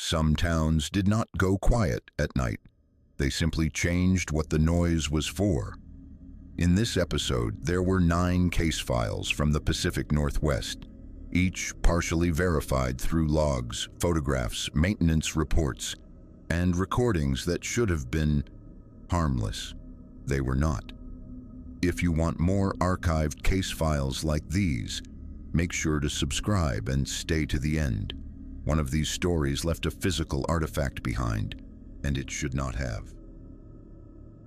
Some towns did not go quiet at night. They simply changed what the noise was for. In this episode, there were 9 case files from the Pacific Northwest, each partially verified through logs, photographs, maintenance reports, and recordings that should have been harmless. They were not. If you want more archived case files like these, make sure to subscribe and stay to the end. One of these stories left a physical artifact behind, and it should not have.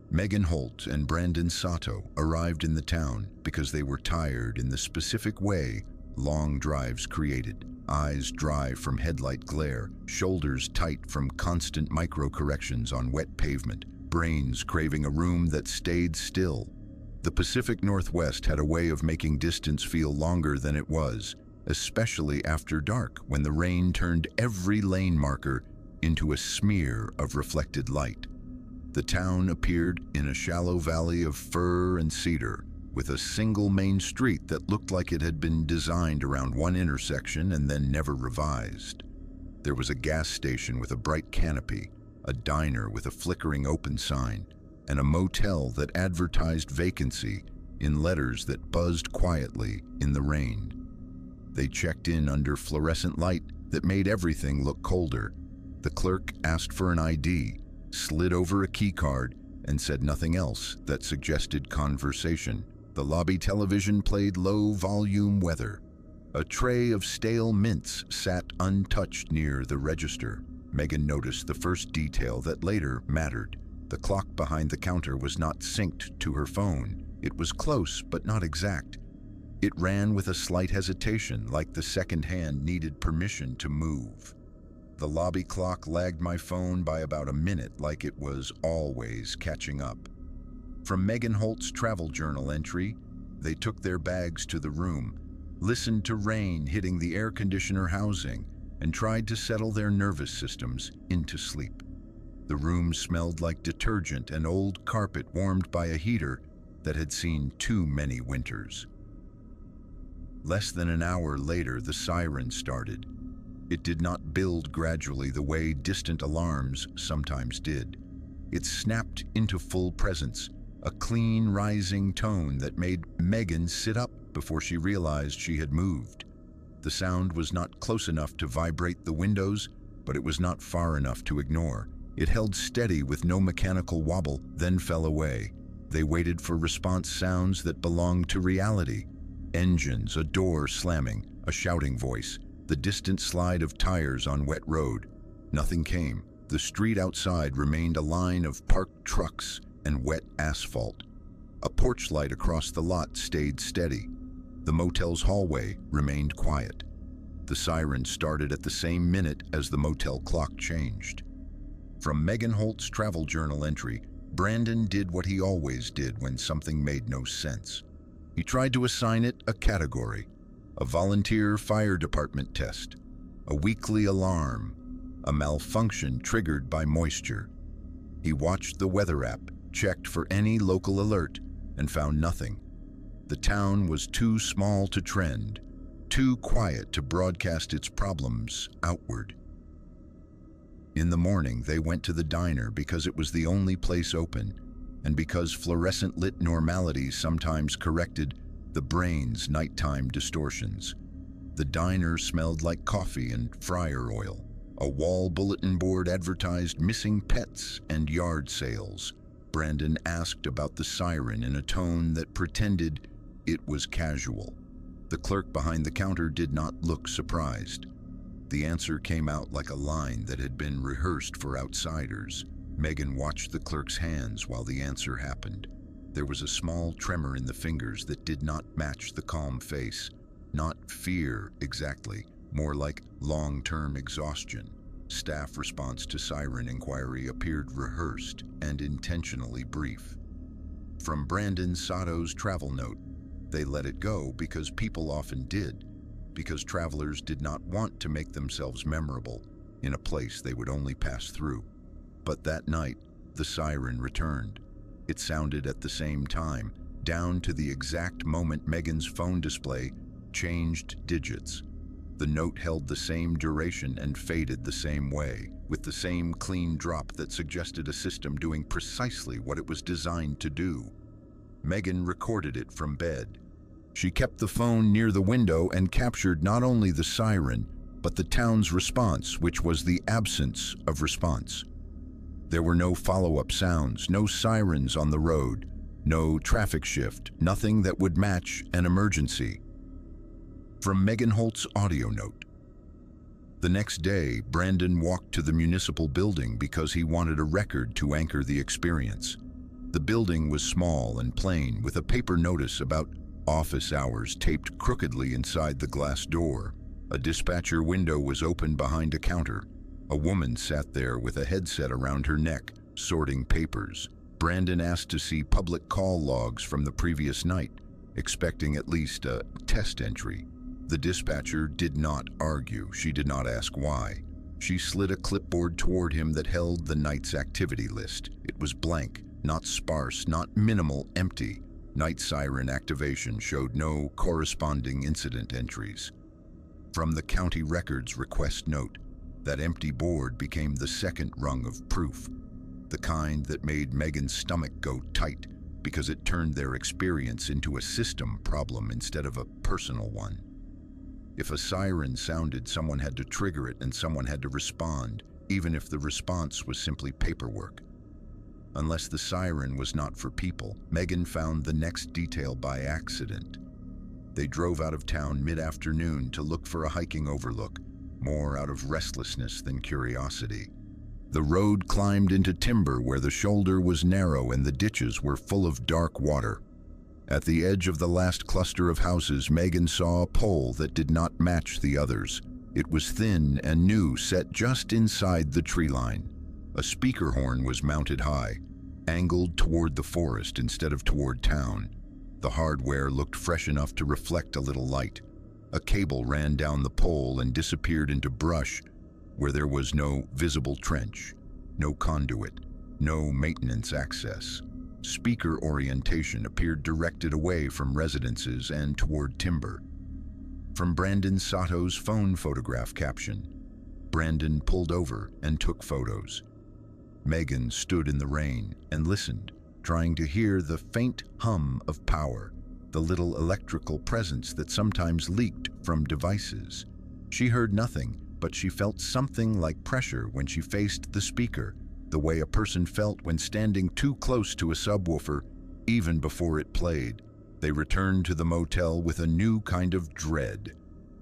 Megan Holt and Brandon Sato arrived in the town because they were tired in the specific way long drives created. Eyes dry from headlight glare, shoulders tight from constant micro-corrections on wet pavement, brains craving a room that stayed still. The Pacific Northwest had a way of making distance feel longer than it was, especially after dark when the rain turned every lane marker into a smear of reflected light. The town appeared in a shallow valley of fir and cedar, with a single main street that looked like it had been designed around one intersection and then never revised. There was a gas station with a bright canopy, a diner with a flickering open sign, and a motel that advertised vacancy in letters that buzzed quietly in the rain. They checked in under fluorescent light that made everything look colder. The clerk asked for an ID, slid over a key card, and said nothing else that suggested conversation. The lobby television played low-volume weather. A tray of stale mints sat untouched near the register. Megan noticed the first detail that later mattered. The clock behind the counter was not synced to her phone. It was close, but not exact. It ran with a slight hesitation, like the second hand needed permission to move. The lobby clock lagged my phone by about a minute, like it was always catching up. From Megan Holt's travel journal entry, they took their bags to the room, listened to rain hitting the air conditioner housing, and tried to settle their nervous systems into sleep. The room smelled like detergent and old carpet warmed by a heater that had seen too many winters. Less than an hour later, the siren started. It did not build gradually the way distant alarms sometimes did. It snapped into full presence, a clean, rising tone that made Megan sit up before she realized she had moved. The sound was not close enough to vibrate the windows, but it was not far enough to ignore. It held steady with no mechanical wobble, then fell away. They waited for response sounds that belonged to reality. Engines, a door slamming, a shouting voice, the distant slide of tires on wet road. Nothing came. The street outside remained a line of parked trucks and wet asphalt. A porch light across the lot stayed steady. The motel's hallway remained quiet. The siren started at the same minute as the motel clock changed. From Megan Holt's travel journal entry, Brandon did what he always did when something made no sense. He tried to assign it a category: a volunteer fire department test, a weekly alarm, a malfunction triggered by moisture. He watched the weather app, checked for any local alert, and found nothing. The town was too small to trend, too quiet to broadcast its problems outward. In the morning, they went to the diner because it was the only place open, and because fluorescent-lit normality sometimes corrected the brain's nighttime distortions. The diner smelled like coffee and fryer oil. A wall bulletin board advertised missing pets and yard sales. Brandon asked about the siren in a tone that pretended it was casual. The clerk behind the counter did not look surprised. The answer came out like a line that had been rehearsed for outsiders. Megan watched the clerk's hands while the answer happened. There was a small tremor in the fingers that did not match the calm face. Not fear exactly, more like long-term exhaustion. Staff response to siren inquiry appeared rehearsed and intentionally brief. From Brandon Sato's travel note, they let it go because people often did, because travelers did not want to make themselves memorable in a place they would only pass through. But that night, the siren returned. It sounded at the same time, down to the exact moment Megan's phone display changed digits. The note held the same duration and faded the same way, with the same clean drop that suggested a system doing precisely what it was designed to do. Megan recorded it from bed. She kept the phone near the window and captured not only the siren, but the town's response, which was the absence of response. There were no follow-up sounds, no sirens on the road, no traffic shift, nothing that would match an emergency. From Megan Holt's audio note. The next day, Brandon walked to the municipal building because he wanted a record to anchor the experience. The building was small and plain, with a paper notice about office hours taped crookedly inside the glass door. A dispatcher window was open behind a counter. A woman sat there with a headset around her neck, sorting papers. Brandon asked to see public call logs from the previous night, expecting at least a test entry. The dispatcher did not argue. She did not ask why. She slid a clipboard toward him that held the night's activity list. It was blank, not sparse, not minimal, empty. Night siren activation showed no corresponding incident entries. From the county records request note, that empty board became the second rung of proof, the kind that made Megan's stomach go tight because it turned their experience into a system problem instead of a personal one. If a siren sounded, someone had to trigger it and someone had to respond, even if the response was simply paperwork. Unless the siren was not for people, Megan found the next detail by accident. They drove out of town mid-afternoon to look for a hiking overlook, more out of restlessness than curiosity. The road climbed into timber where the shoulder was narrow and the ditches were full of dark water. At the edge of the last cluster of houses, Megan saw a pole that did not match the others. It was thin and new, set just inside the tree line. A speaker horn was mounted high, angled toward the forest instead of toward town. The hardware looked fresh enough to reflect a little light. A cable ran down the pole and disappeared into brush where there was no visible trench, no conduit, no maintenance access. Speaker orientation appeared directed away from residences and toward timber. From Brandon Sato's phone photograph caption, Brandon pulled over and took photos. Megan stood in the rain and listened, trying to hear the faint hum of power, the little electrical presence that sometimes leaked from devices. She heard nothing, but she felt something like pressure when she faced the speaker, the way a person felt when standing too close to a subwoofer, even before it played. They returned to the motel with a new kind of dread.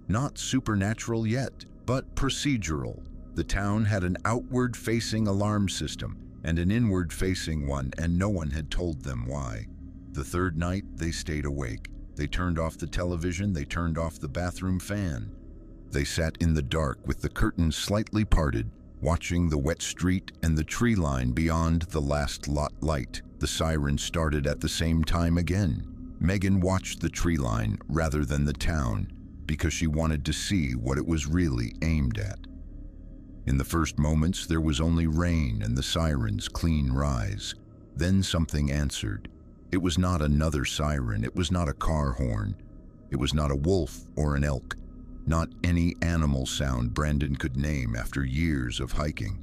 Not supernatural yet, but procedural. The town had an outward-facing alarm system and an inward-facing one, and no one had told them why. The third night, they stayed awake. They turned off the television, they turned off the bathroom fan. They sat in the dark with the curtains slightly parted, watching the wet street and the tree line beyond the last lot light. The siren started at the same time again. Megan watched the tree line rather than the town because she wanted to see what it was really aimed at. In the first moments, there was only rain and the siren's clean rise. Then something answered. It was not another siren. It was not a car horn. It was not a wolf or an elk. Not any animal sound Brandon could name after years of hiking.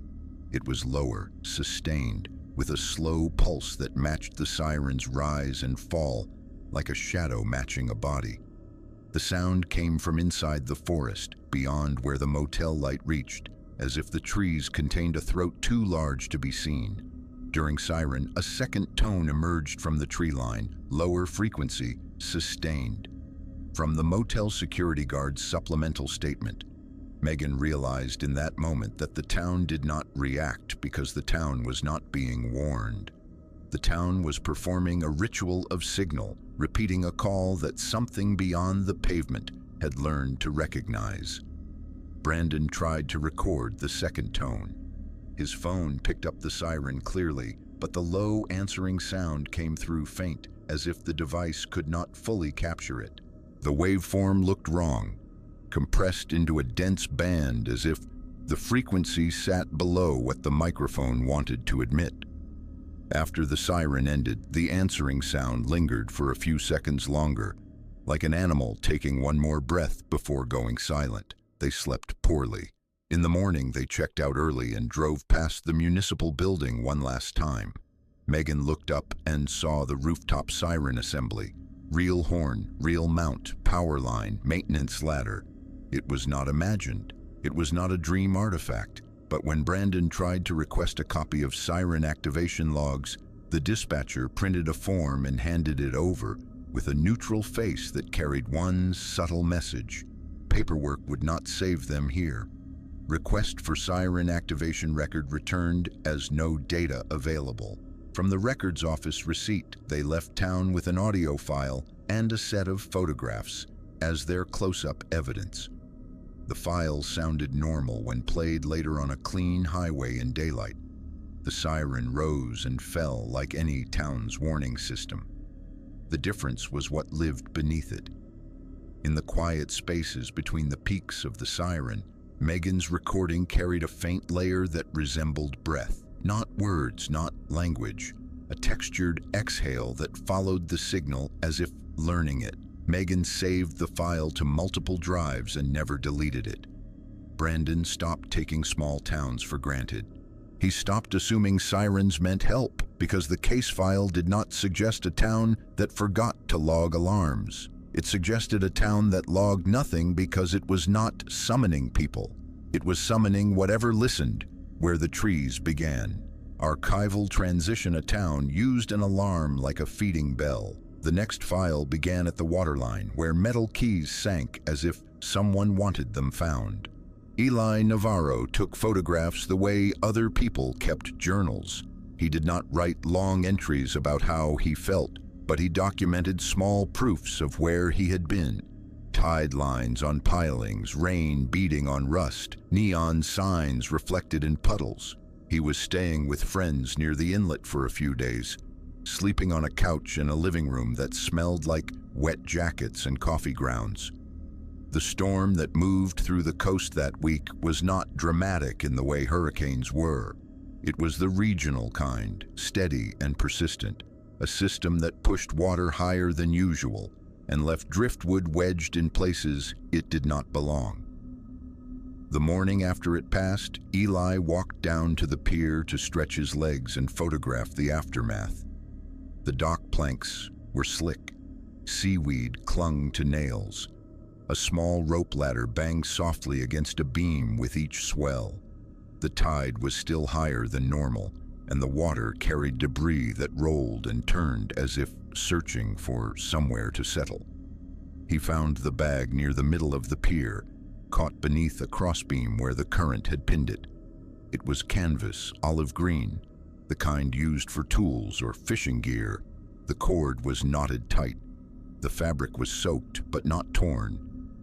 It was lower, sustained, with a slow pulse that matched the siren's rise and fall, like a shadow matching a body. The sound came from inside the forest, beyond where the motel light reached, as if the trees contained a throat too large to be seen. During siren, a second tone emerged from the tree line, lower frequency, sustained. From the motel security guard's supplemental statement, Megan realized in that moment that the town did not react because the town was not being warned. The town was performing a ritual of signal, repeating a call that something beyond the pavement had learned to recognize. Brandon tried to record the second tone. His phone picked up the siren clearly, but the low answering sound came through faint, as if the device could not fully capture it. The waveform looked wrong, compressed into a dense band as if the frequency sat below what the microphone wanted to admit. After the siren ended, the answering sound lingered for a few seconds longer, like an animal taking one more breath before going silent. They slept poorly. In the morning, they checked out early and drove past the municipal building one last time. Megan looked up and saw the rooftop siren assembly. Real horn, real mount, power line, maintenance ladder. It was not imagined. It was not a dream artifact. But when Brandon tried to request a copy of siren activation logs, the dispatcher printed a form and handed it over with a neutral face that carried one subtle message. Paperwork would not save them here. Request for siren activation record returned as no data available. From the records office receipt, they left town with an audio file and a set of photographs as their close-up evidence. The files sounded normal when played later on a clean highway in daylight. The siren rose and fell like any town's warning system. The difference was what lived beneath it. In the quiet spaces between the peaks of the siren, Megan's recording carried a faint layer that resembled breath. Not words, not language. A textured exhale that followed the signal as if learning it. Megan saved the file to multiple drives and never deleted it. Brandon stopped taking small towns for granted. He stopped assuming sirens meant help because the case file did not suggest a town that forgot to log alarms. It suggested a town that logged nothing because it was not summoning people. It was summoning whatever listened, where the trees began. Archival transition a town used an alarm like a feeding bell. The next file began at the waterline, where metal keys sank as if someone wanted them found. Eli Navarro took photographs the way other people kept journals. He did not write long entries about how he felt, but he documented small proofs of where he had been. Tide lines on pilings, rain beating on rust, neon signs reflected in puddles. He was staying with friends near the inlet for a few days, sleeping on a couch in a living room that smelled like wet jackets and coffee grounds. The storm that moved through the coast that week was not dramatic in the way hurricanes were. It was the regional kind, steady and persistent, a system that pushed water higher than usual and left driftwood wedged in places it did not belong. The morning after it passed, Eli walked down to the pier to stretch his legs and photograph the aftermath. The dock planks were slick. Seaweed clung to nails. A small rope ladder banged softly against a beam with each swell. The tide was still higher than normal, and the water carried debris that rolled and turned as if searching for somewhere to settle. He found the bag near the middle of the pier, caught beneath a crossbeam where the current had pinned it. It was canvas, olive green, the kind used for tools or fishing gear. The cord was knotted tight. The fabric was soaked but not torn.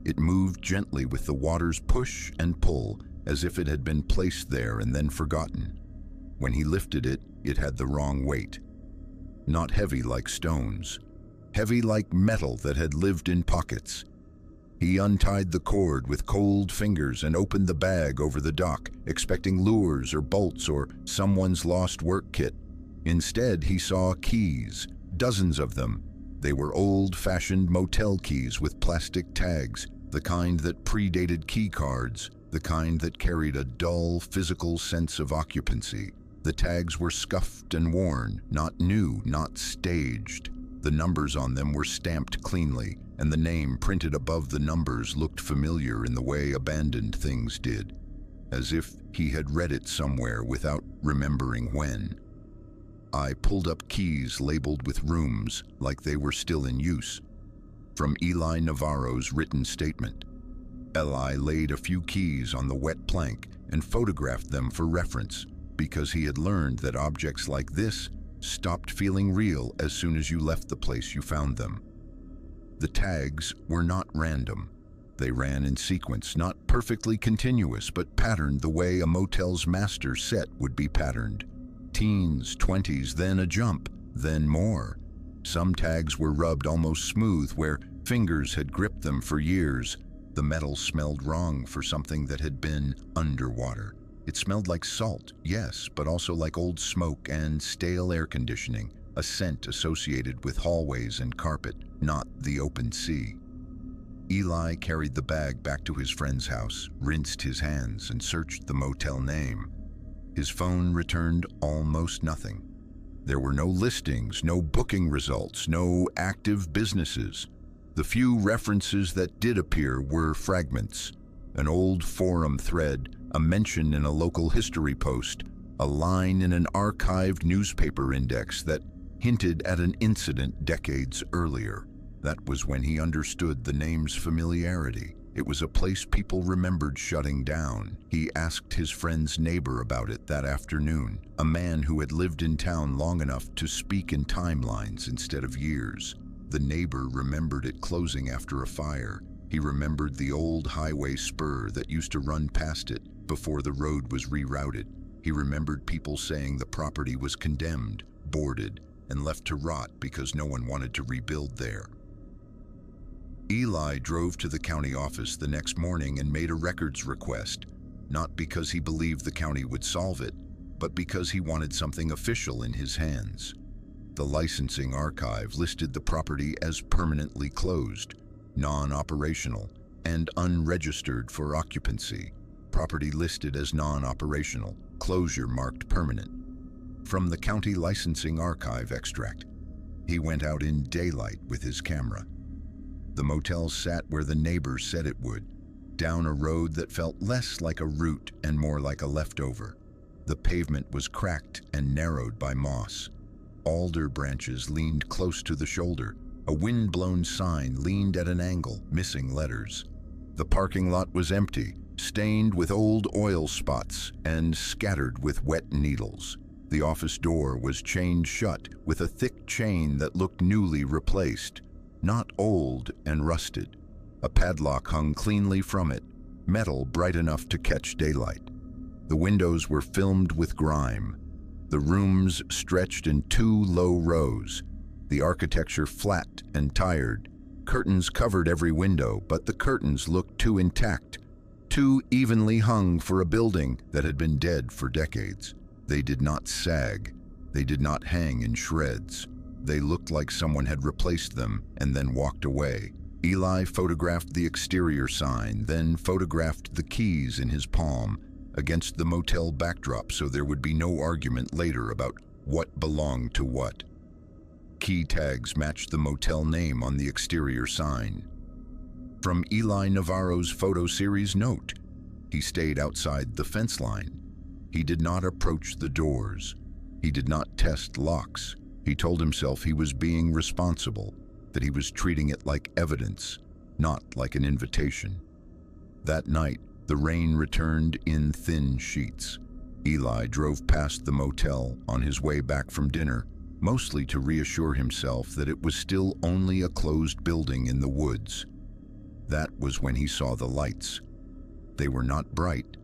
It moved gently with the water's push and pull, as if it had been placed there and then forgotten. When he lifted it, it had the wrong weight. Not heavy like stones, heavy like metal that had lived in pockets. He untied the cord with cold fingers and opened the bag over the dock, expecting lures or bolts or someone's lost work kit. Instead, he saw keys, dozens of them. They were old-fashioned motel keys with plastic tags, the kind that predated key cards, the kind that carried a dull, physical sense of occupancy. The tags were scuffed and worn, not new, not staged. The numbers on them were stamped cleanly, and the name printed above the numbers looked familiar in the way abandoned things did, as if he had read it somewhere without remembering when. I pulled up keys labeled with rooms like they were still in use. From Eli Navarro's written statement. Eli laid a few keys on the wet plank and photographed them for reference, because he had learned that objects like this stopped feeling real as soon as you left the place you found them. The tags were not random. They ran in sequence, not perfectly continuous, but patterned the way a motel's master set would be patterned. Teens, 20s, then a jump, then more. Some tags were rubbed almost smooth where fingers had gripped them for years. The metal smelled wrong for something that had been underwater. It smelled like salt, yes, but also like old smoke and stale air conditioning, a scent associated with hallways and carpet, not the open sea. Eli carried the bag back to his friend's house, rinsed his hands, and searched the motel name. His phone returned almost nothing. There were no listings, no booking results, no active businesses. The few references that did appear were fragments: an old forum thread, a mention in a local history post, a line in an archived newspaper index that hinted at an incident decades earlier. That was when he understood the name's familiarity. It was a place people remembered shutting down. He asked his friend's neighbor about it that afternoon, a man who had lived in town long enough to speak in timelines instead of years. The neighbor remembered it closing after a fire. He remembered the old highway spur that used to run past it before the road was rerouted. He remembered people saying the property was condemned, boarded, and left to rot because no one wanted to rebuild there. Eli drove to the county office the next morning and made a records request, not because he believed the county would solve it, but because he wanted something official in his hands. The licensing archive listed the property as permanently closed, non-operational, and unregistered for occupancy. Property listed as non-operational, closure marked permanent. From the county licensing archive extract, he went out in daylight with his camera. The motel sat where the neighbors said it would, down a road that felt less like a route and more like a leftover. The pavement was cracked and narrowed by moss. Alder branches leaned close to the shoulder. A wind-blown sign leaned at an angle, missing letters. The parking lot was empty, stained with old oil spots and scattered with wet needles. The office door was chained shut with a thick chain that looked newly replaced, not old and rusted. A padlock hung cleanly from it, metal bright enough to catch daylight. The windows were filmed with grime. The rooms stretched in 2 low rows, the architecture flat and tired. Curtains covered every window, but the curtains looked too intact, too evenly hung for a building that had been dead for decades. They did not sag. They did not hang in shreds. They looked like someone had replaced them and then walked away. Eli photographed the exterior sign, then photographed the keys in his palm against the motel backdrop so there would be no argument later about what belonged to what. Key tags matched the motel name on the exterior sign. From Eli Navarro's photo series note, he stayed outside the fence line. He did not approach the doors. He did not test locks. He told himself he was being responsible, that he was treating it like evidence, not like an invitation. That night, the rain returned in thin sheets. Eli drove past the motel on his way back from dinner, mostly to reassure himself that it was still only a closed building in the woods. That was when he saw the lights. They were not bright.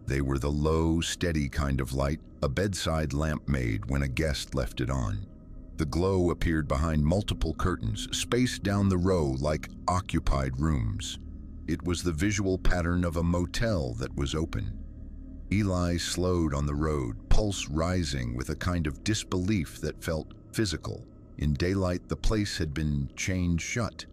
They were the low, steady kind of light a bedside lamp made when a guest left it on. The glow appeared behind multiple curtains, spaced down the row like occupied rooms. It was the visual pattern of a motel that was open. Eli slowed on the road, pulse rising with a kind of disbelief that felt physical. In daylight, the place had been chained shut.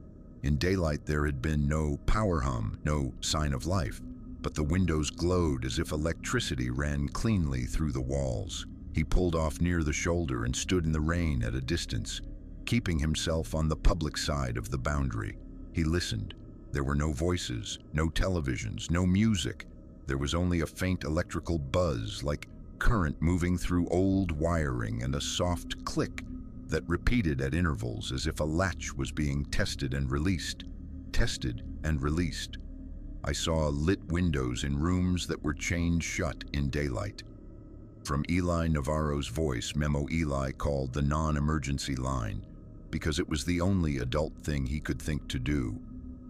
In daylight, there had been no power hum, no sign of life, but the windows glowed as if electricity ran cleanly through the walls. He pulled off near the shoulder and stood in the rain at a distance, keeping himself on the public side of the boundary. He listened. There were no voices, no televisions, no music. There was only a faint electrical buzz, like current moving through old wiring, and a soft click that repeated at intervals as if a latch was being tested and released. Tested and released. I saw lit windows in rooms that were chained shut in daylight. From Eli Navarro's voice, Memo Eli called the non-emergency line because it was the only adult thing he could think to do.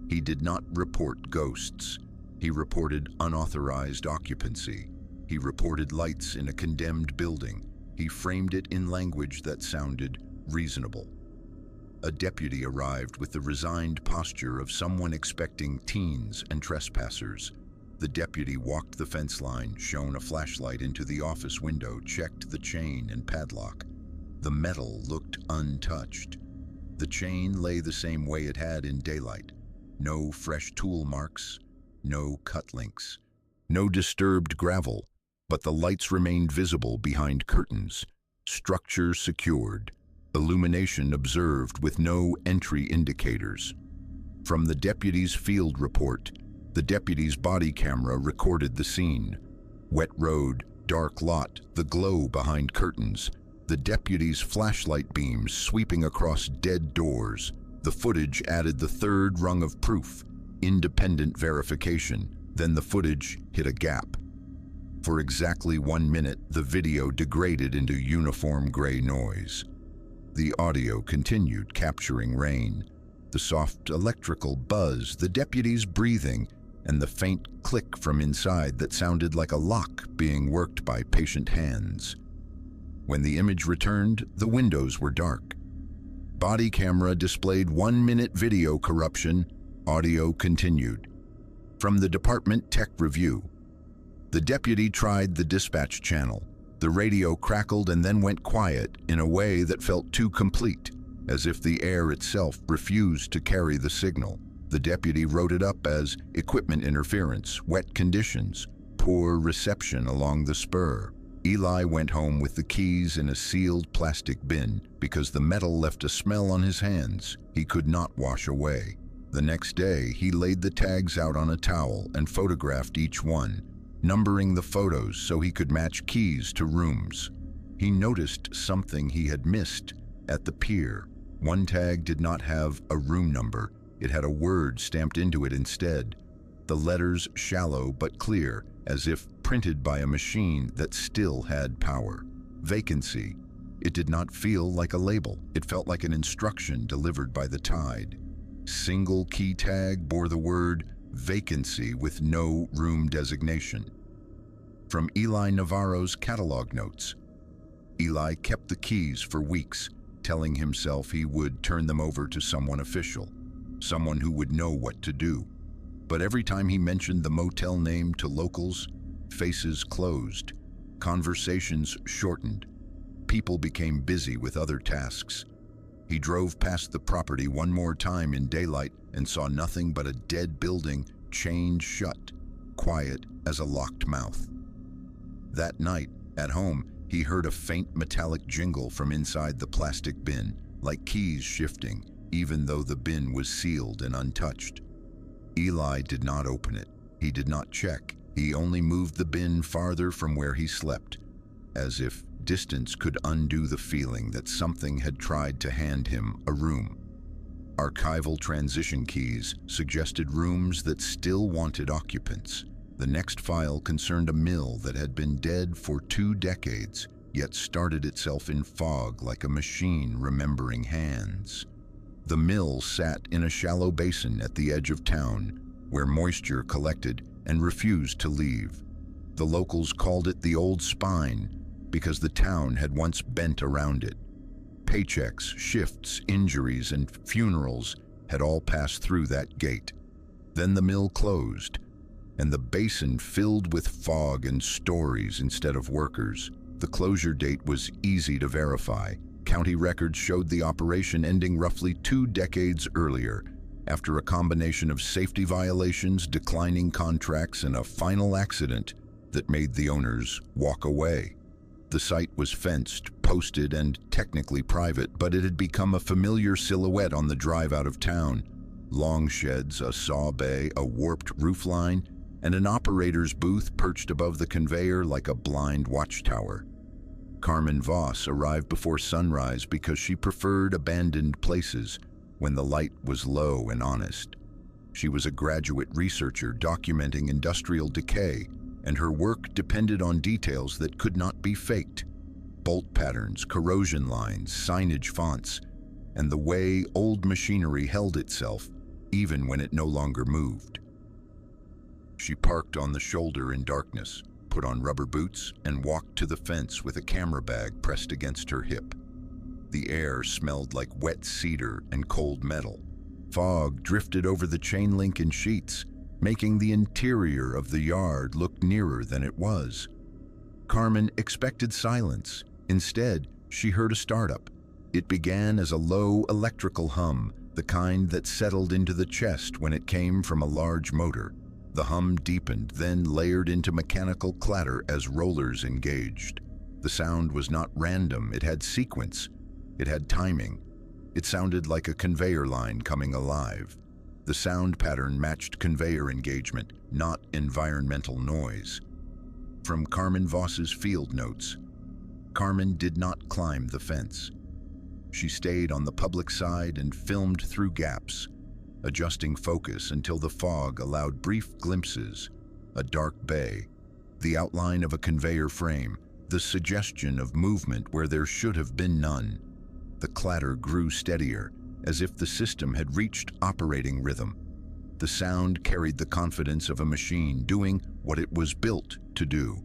He did not report ghosts. He reported unauthorized occupancy. He reported lights in a condemned building. He framed it in language that sounded reasonable. A deputy arrived with the resigned posture of someone expecting teens and trespassers. The deputy walked the fence line, shone a flashlight into the office window, checked the chain and padlock. The metal looked untouched. The chain lay the same way it had in daylight. No fresh tool marks, no cut links, no disturbed gravel, but the lights remained visible behind curtains, structure secured, illumination observed with no entry indicators. From the deputy's field report, the deputy's body camera recorded the scene. Wet road, dark lot, the glow behind curtains, the deputy's flashlight beams sweeping across dead doors. The footage added the third rung of proof, independent verification. Then the footage hit a gap. For exactly 1 minute, the video degraded into uniform gray noise. The audio continued, capturing rain, the soft electrical buzz, the deputy's breathing, and the faint click from inside that sounded like a lock being worked by patient hands. When the image returned, the windows were dark. Body camera displayed 1 minute video corruption, audio continued. From the department tech review, the deputy tried the dispatch channel. The radio crackled and then went quiet in a way that felt too complete, as if the air itself refused to carry the signal. The deputy wrote it up as equipment interference, wet conditions, poor reception along the spur. Eli went home with the keys in a sealed plastic bin because the metal left a smell on his hands he could not wash away. The next day, he laid the tags out on a towel and photographed each one, numbering the photos so he could match keys to rooms. He noticed something he had missed at the pier. One tag did not have a room number. It had a word stamped into it instead. The letters shallow but clear, as if printed by a machine that still had power. Vacancy. It did not feel like a label. It felt like an instruction delivered by the tide. Single key tag bore the word vacancy with no room designation. From Eli Navarro's catalog notes. Eli kept the keys for weeks, telling himself he would turn them over to someone official, someone who would know what to do. But every time he mentioned the motel name to locals, faces closed, conversations shortened, people became busy with other tasks. He drove past the property one more time in daylight and saw nothing but a dead building chained shut, quiet as a locked mouth. That night, at home, he heard a faint metallic jingle from inside the plastic bin, like keys shifting, even though the bin was sealed and untouched. Eli did not open it. He did not check. He only moved the bin farther from where he slept, as if distance could undo the feeling that something had tried to hand him a room. Archival transition keys suggested rooms that still wanted occupants. The next file concerned a mill that had been dead for 2 decades, yet started itself in fog like a machine remembering hands. The mill sat in a shallow basin at the edge of town, where moisture collected and refused to leave. The locals called it the Old Spine because the town had once bent around it. Paychecks, shifts, injuries, and funerals had all passed through that gate. Then the mill closed, and the basin filled with fog and stories instead of workers. The closure date was easy to verify. County records showed the operation ending roughly 2 decades earlier, after a combination of safety violations, declining contracts, and a final accident that made the owners walk away. The site was fenced, posted, and technically private, but it had become a familiar silhouette on the drive out of town. Long sheds, a saw bay, a warped roofline, and an operator's booth perched above the conveyor like a blind watchtower. Carmen Voss arrived before sunrise because she preferred abandoned places when the light was low and honest. She was a graduate researcher documenting industrial decay, and her work depended on details that could not be faked. Bolt patterns, corrosion lines, signage fonts, and the way old machinery held itself even when it no longer moved. She parked on the shoulder in darkness, put on rubber boots, and walked to the fence with a camera bag pressed against her hip. The air smelled like wet cedar and cold metal. Fog drifted over the chain link in sheets, making the interior of the yard look nearer than it was. Carmen expected silence. Instead, she heard a startup. It began as a low electrical hum, the kind that settled into the chest when it came from a large motor. The hum deepened, then layered into mechanical clatter as rollers engaged. The sound was not random, it had sequence. It had timing. It sounded like a conveyor line coming alive. The sound pattern matched conveyor engagement, not environmental noise. From Carmen Voss's field notes, Carmen did not climb the fence. She stayed on the public side and filmed through gaps, adjusting focus until the fog allowed brief glimpses, a dark bay, the outline of a conveyor frame, the suggestion of movement where there should have been none. The clatter grew steadier, as if the system had reached operating rhythm. The sound carried the confidence of a machine doing what it was built to do.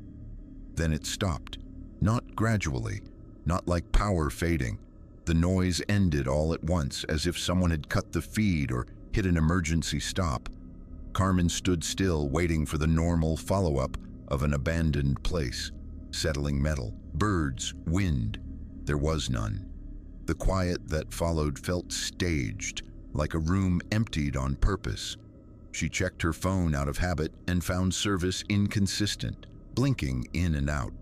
Then it stopped, not gradually, not like power fading. The noise ended all at once, as if someone had cut the feed or hit an emergency stop. Carmen stood still, waiting for the normal follow-up of an abandoned place. Settling metal, birds, wind. There was none. The quiet that followed felt staged, like a room emptied on purpose. She checked her phone out of habit and found service inconsistent, blinking in and out.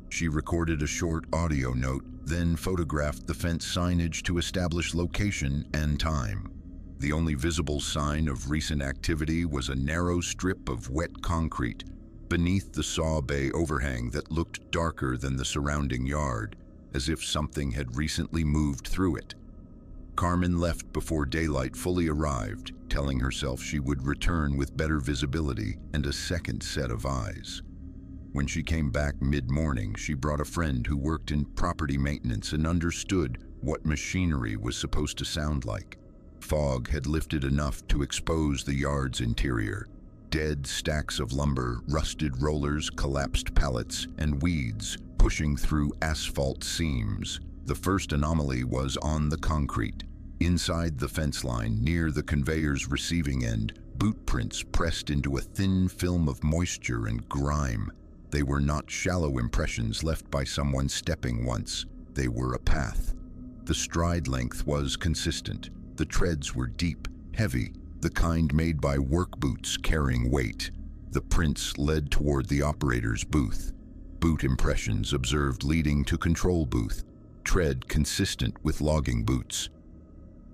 She recorded a short audio note, then photographed the fence signage to establish location and time. The only visible sign of recent activity was a narrow strip of wet concrete beneath the saw bay overhang that looked darker than the surrounding yard, as if something had recently moved through it. Carmen left before daylight fully arrived, telling herself she would return with better visibility and a second set of eyes. When she came back mid-morning, she brought a friend who worked in property maintenance and understood what machinery was supposed to sound like. Fog had lifted enough to expose the yard's interior. Dead stacks of lumber, rusted rollers, collapsed pallets, and weeds pushing through asphalt seams. The first anomaly was on the concrete. Inside the fence line, near the conveyor's receiving end, boot prints pressed into a thin film of moisture and grime. They were not shallow impressions left by someone stepping once. They were a path. The stride length was consistent. The treads were deep, heavy, the kind made by work boots carrying weight. The prints led toward the operator's booth. Boot impressions observed leading to control booth. Tread consistent with logging boots.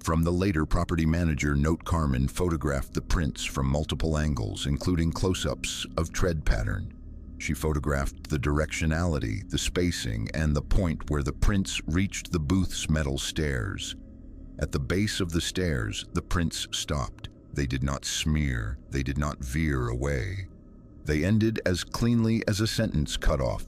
From the later property manager note, Carmen photographed the prints from multiple angles, including close-ups of tread pattern. She photographed the directionality, the spacing, and the point where the prints reached the booth's metal stairs. At the base of the stairs, the prints stopped. They did not smear, they did not veer away. They ended as cleanly as a sentence cut off.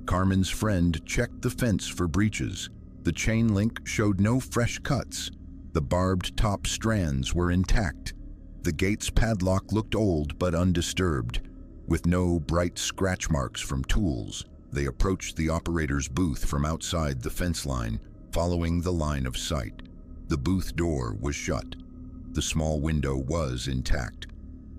Carmen's friend checked the fence for breaches. The chain link showed no fresh cuts. The barbed top strands were intact. The gate's padlock looked old but undisturbed. With no bright scratch marks from tools, they approached the operator's booth from outside the fence line, following the line of sight. The booth door was shut. The small window was intact.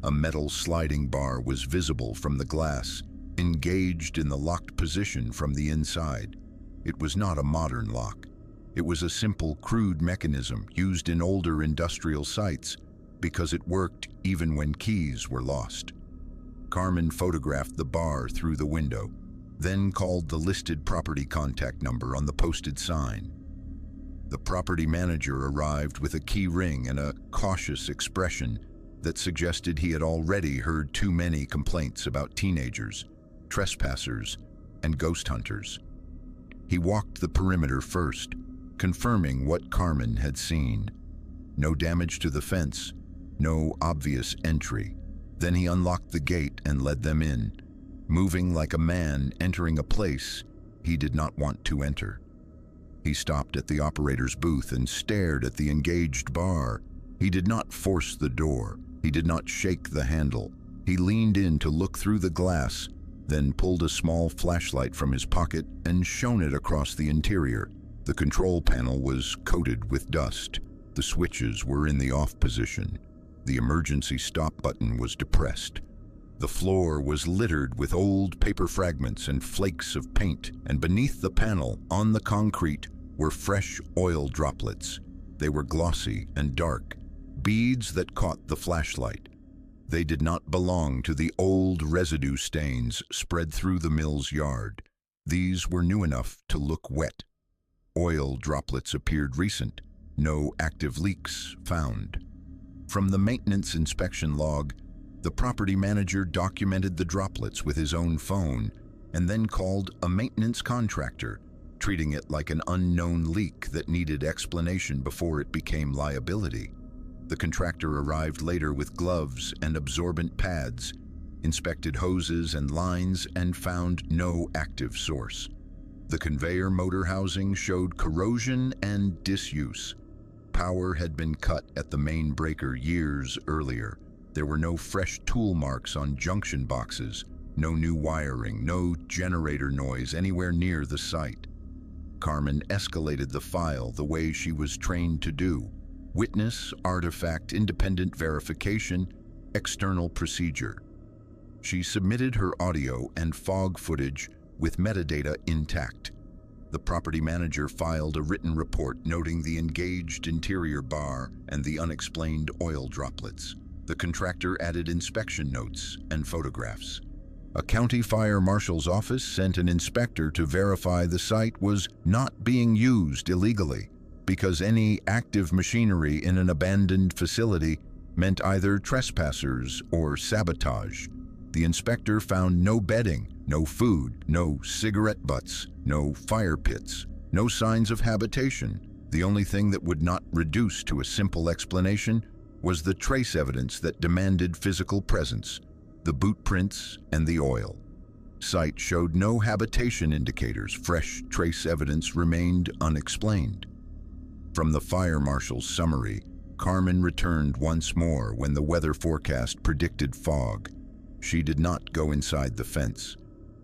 A metal sliding bar was visible from the glass, engaged in the locked position from the inside. It was not a modern lock. It was a simple, crude mechanism used in older industrial sites because it worked even when keys were lost. Carmen photographed the bar through the window, then called the listed property contact number on the posted sign. The property manager arrived with a key ring and a cautious expression that suggested he had already heard too many complaints about teenagers, trespassers, and ghost hunters. He walked the perimeter first, confirming what Carmen had seen. No damage to the fence, no obvious entry. Then he unlocked the gate and led them in, moving like a man entering a place he did not want to enter. He stopped at the operator's booth and stared at the engaged bar. He did not force the door. He did not shake the handle. He leaned in to look through the glass, then pulled a small flashlight from his pocket and shone it across the interior. The control panel was coated with dust. The switches were in the off position. The emergency stop button was depressed. The floor was littered with old paper fragments and flakes of paint, and beneath the panel, on the concrete, were fresh oil droplets. They were glossy and dark, beads that caught the flashlight. They did not belong to the old residue stains spread through the mill's yard. These were new enough to look wet. Oil droplets appeared recent, no active leaks found. From the maintenance inspection log, the property manager documented the droplets with his own phone and then called a maintenance contractor, treating it like an unknown leak that needed explanation before it became liability. The contractor arrived later with gloves and absorbent pads, inspected hoses and lines, and found no active source. The conveyor motor housing showed corrosion and disuse. Power had been cut at the main breaker years earlier. There were no fresh tool marks on junction boxes, no new wiring, no generator noise anywhere near the site. Carmen escalated the file the way she was trained to do: witness, artifact, independent verification, external procedure. She submitted her audio and fog footage with metadata intact. The property manager filed a written report noting the engaged interior bar and the unexplained oil droplets. The contractor added inspection notes and photographs. A county fire marshal's office sent an inspector to verify the site was not being used illegally, because any active machinery in an abandoned facility meant either trespassers or sabotage. The inspector found no bedding, no food, no cigarette butts, no fire pits, no signs of habitation. The only thing that would not reduce to a simple explanation was the trace evidence that demanded physical presence: the boot prints and the oil. Site showed no habitation indicators. Fresh trace evidence remained unexplained. From the fire marshal's summary, Carmen returned once more when the weather forecast predicted fog. She did not go inside the fence.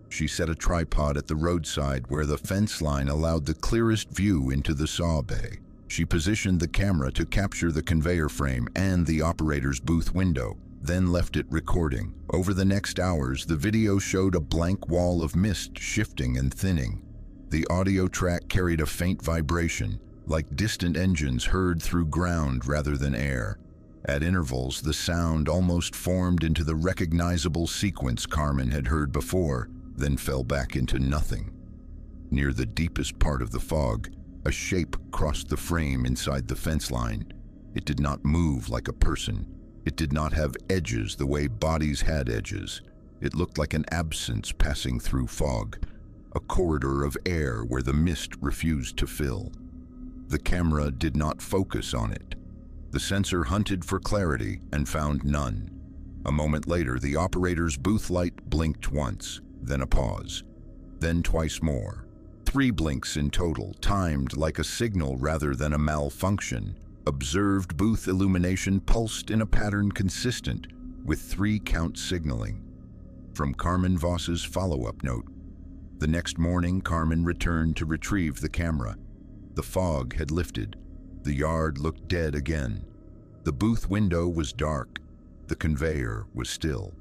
She set a tripod at the roadside where the fence line allowed the clearest view into the saw bay. She positioned the camera to capture the conveyor frame and the operator's booth window, then left it recording. Over the next hours, the video showed a blank wall of mist shifting and thinning. The audio track carried a faint vibration, like distant engines heard through ground rather than air. At intervals, the sound almost formed into the recognizable sequence Carmen had heard before, then fell back into nothing. Near the deepest part of the fog, a shape crossed the frame inside the fence line. It did not move like a person. It did not have edges the way bodies had edges. It looked like an absence passing through fog, a corridor of air where the mist refused to fill. The camera did not focus on it. The sensor hunted for clarity and found none. A moment later, the operator's booth light blinked once, then a pause, then twice more. 3 blinks in total, timed like a signal rather than a malfunction. Observed booth illumination pulsed in a pattern consistent with 3-count signaling. From Carmen Voss's follow-up note: the next morning, Carmen returned to retrieve the camera. The fog had lifted. The yard looked dead again. The booth window was dark. The conveyor was still.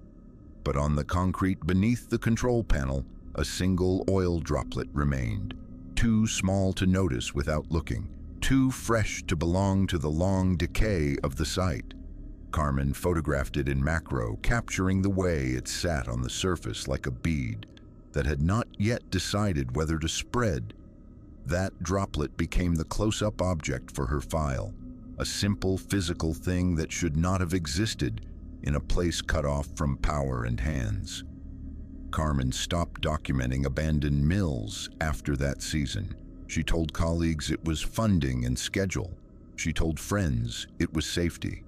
But on the concrete beneath the control panel, a single oil droplet remained, too small to notice without looking, too fresh to belong to the long decay of the site. Carmen photographed it in macro, capturing the way it sat on the surface like a bead that had not yet decided whether to spread. That droplet became the close-up object for her file, a simple physical thing that should not have existed in a place cut off from power and hands. Carmen stopped documenting abandoned mills after that season. She told colleagues it was funding and schedule. She told friends it was safety.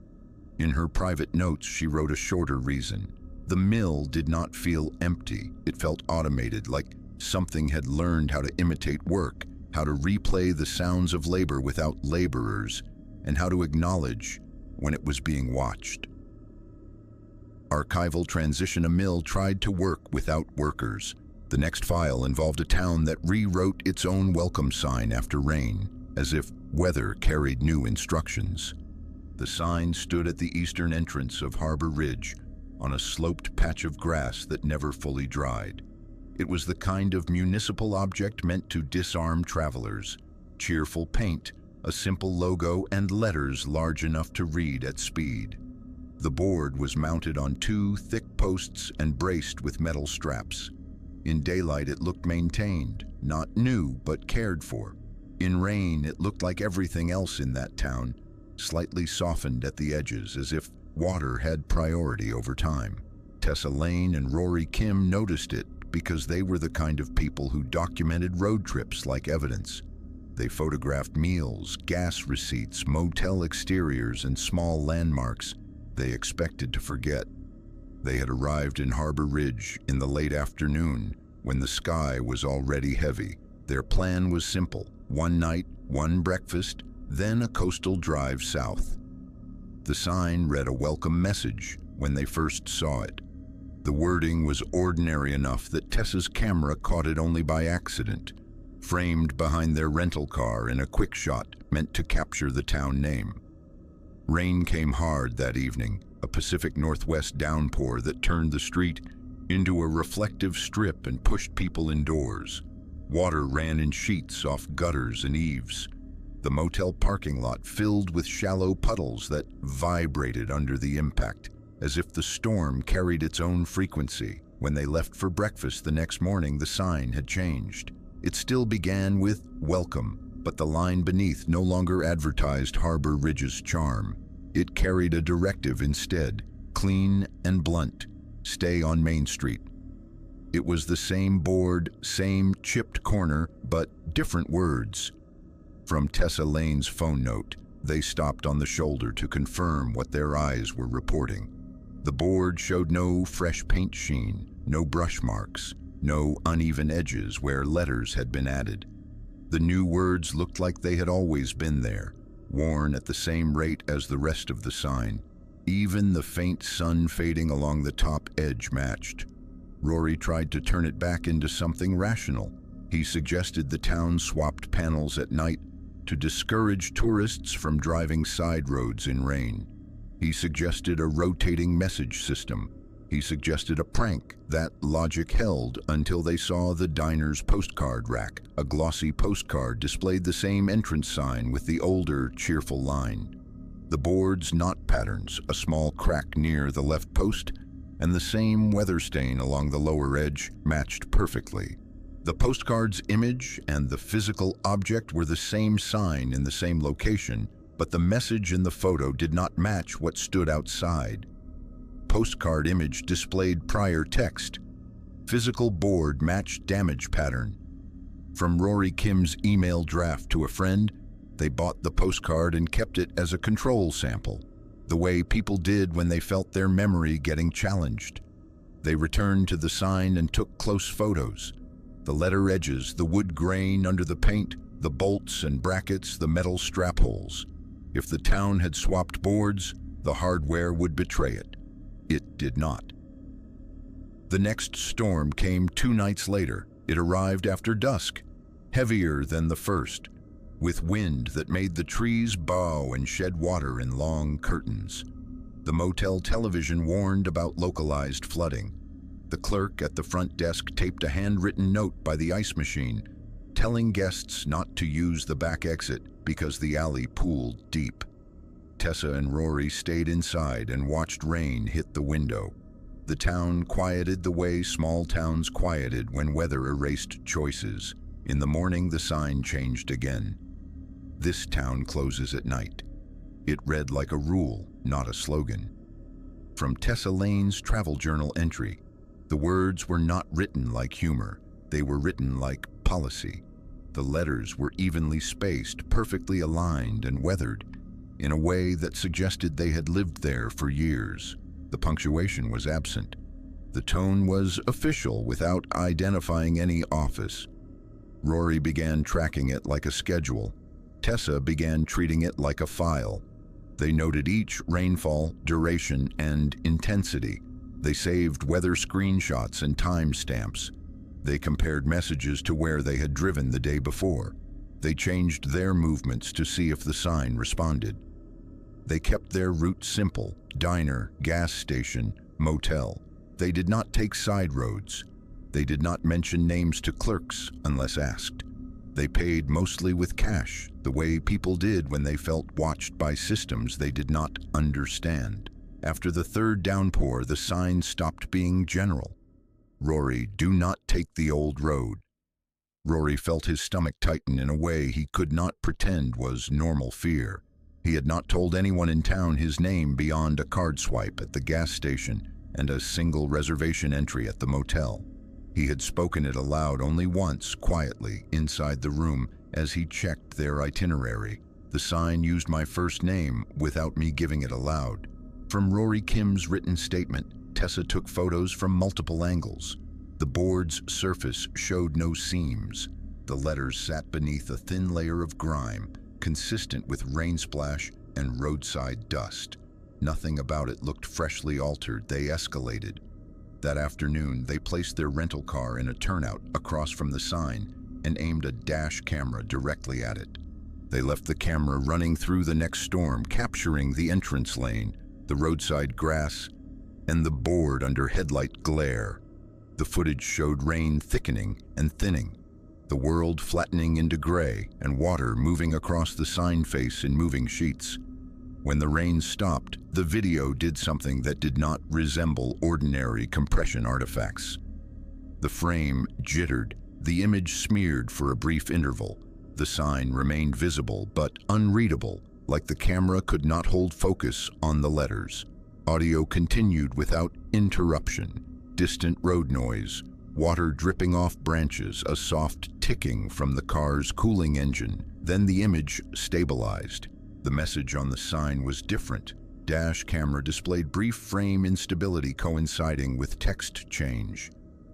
In her private notes, she wrote a shorter reason. The mill did not feel empty. It felt automated, like something had learned how to imitate work, how to replay the sounds of labor without laborers, and how to acknowledge when it was being watched. Archival transition: a mill tried to work without workers. The next file involved a town that rewrote its own welcome sign after rain, as if weather carried new instructions. The sign stood at the eastern entrance of Harbor Ridge, on a sloped patch of grass that never fully dried. It was the kind of municipal object meant to disarm travelers: cheerful paint, a simple logo and letters large enough to read at speed. The board was mounted on two thick posts and braced with metal straps. In daylight, it looked maintained, not new, but cared for. In rain, it looked like everything else in that town, slightly softened at the edges as if water had priority over time. Tessa Lane and Rory Kim noticed it because they were the kind of people who documented road trips like evidence. They photographed meals, gas receipts, motel exteriors, and small landmarks they expected to forget. They had arrived in Harbor Ridge in the late afternoon when the sky was already heavy. Their plan was simple: one night, one breakfast, then a coastal drive south. The sign read a welcome message when they first saw it. The wording was ordinary enough that Tessa's camera caught it only by accident, framed behind their rental car in a quick shot meant to capture the town name. Rain came hard that evening, a Pacific Northwest downpour that turned the street into a reflective strip and pushed people indoors. Water ran in sheets off gutters and eaves. The motel parking lot filled with shallow puddles that vibrated under the impact, as if the storm carried its own frequency. When they left for breakfast the next morning, the sign had changed. It still began with "Welcome," but the line beneath no longer advertised Harbor Ridge's charm. It carried a directive instead, clean and blunt: stay on Main Street. It was the same board, same chipped corner, but different words. From Tessa Lane's phone note, they stopped on the shoulder to confirm what their eyes were reporting. The board showed no fresh paint sheen, no brush marks, no uneven edges where letters had been added. The new words looked like they had always been there, worn at the same rate as the rest of the sign. Even the faint sun fading along the top edge matched. Rory tried to turn it back into something rational. He suggested the town swapped panels at night to discourage tourists from driving side roads in rain. He suggested a rotating message system. He suggested a prank. That logic held until they saw the diner's postcard rack. A glossy postcard displayed the same entrance sign with the older, cheerful line. The board's knot patterns, a small crack near the left post, and the same weather stain along the lower edge matched perfectly. The postcard's image and the physical object were the same sign in the same location, but the message in the photo did not match what stood outside. Postcard image displayed prior text. Physical board matched damage pattern. From Rory Kim's email draft to a friend, they bought the postcard and kept it as a control sample, the way people did when they felt their memory getting challenged. They returned to the sign and took close photos. The letter edges, the wood grain under the paint, the bolts and brackets, the metal strap holes. If the town had swapped boards, the hardware would betray it. It did not. The next storm came 2 nights later. It arrived after dusk, heavier than the first, with wind that made the trees bow and shed water in long curtains. The motel television warned about localized flooding. The clerk at the front desk taped a handwritten note by the ice machine, telling guests not to use the back exit because the alley pooled deep. Tessa and Rory stayed inside and watched rain hit the window. The town quieted the way small towns quieted when weather erased choices. In the morning, the sign changed again. This town closes at night. It read like a rule, not a slogan. From Tessa Lane's travel journal entry, the words were not written like humor. They were written like policy. The letters were evenly spaced, perfectly aligned and weathered, in a way that suggested they had lived there for years. The punctuation was absent. The tone was official without identifying any office. Rory began tracking it like a schedule. Tessa began treating it like a file. They noted each rainfall, duration, and intensity. They saved weather screenshots and timestamps. They compared messages to where they had driven the day before. They changed their movements to see if the sign responded. They kept their route simple: diner, gas station, motel. They did not take side roads. They did not mention names to clerks unless asked. They paid mostly with cash, the way people did when they felt watched by systems they did not understand. After the third downpour, the sign stopped being general. "Rory, do not take the old road." Rory felt his stomach tighten in a way he could not pretend was normal fear. He had not told anyone in town his name beyond a card swipe at the gas station and a single reservation entry at the motel. He had spoken it aloud only once, quietly, inside the room, as he checked their itinerary. The sign used my first name without me giving it aloud. From Rory Kim's written statement, Tessa took photos from multiple angles. The board's surface showed no seams. The letters sat beneath a thin layer of grime, consistent with rain splash and roadside dust. Nothing about it looked freshly altered. They escalated. That afternoon, they placed their rental car in a turnout across from the sign and aimed a dash camera directly at it. They left the camera running through the next storm, capturing the entrance lane, the roadside grass, and the board under headlight glare. The footage showed rain thickening and thinning, the world flattening into gray and water moving across the sign face in moving sheets. When the rain stopped, the video did something that did not resemble ordinary compression artifacts. The frame jittered, the image smeared for a brief interval. The sign remained visible but unreadable, like the camera could not hold focus on the letters. Audio continued without interruption. Distant road noise, water dripping off branches, a soft ticking from the car's cooling engine. Then the image stabilized. The message on the sign was different. Dash camera displayed brief frame instability coinciding with text change.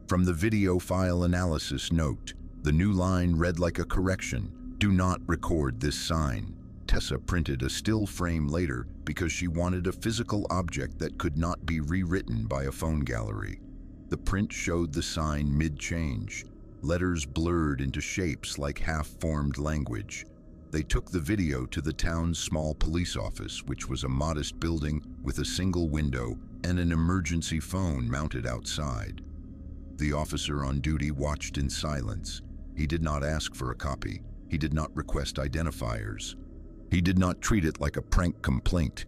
From the video file analysis note, the new line read like a correction: "Do not record this sign." Tessa printed a still frame later because she wanted a physical object that could not be rewritten by a phone gallery. The print showed the sign mid-change, letters blurred into shapes like half-formed language. They took the video to the town's small police office, which was a modest building with a single window and an emergency phone mounted outside. The officer on duty watched in silence. He did not ask for a copy. He did not request identifiers. He did not treat it like a prank complaint.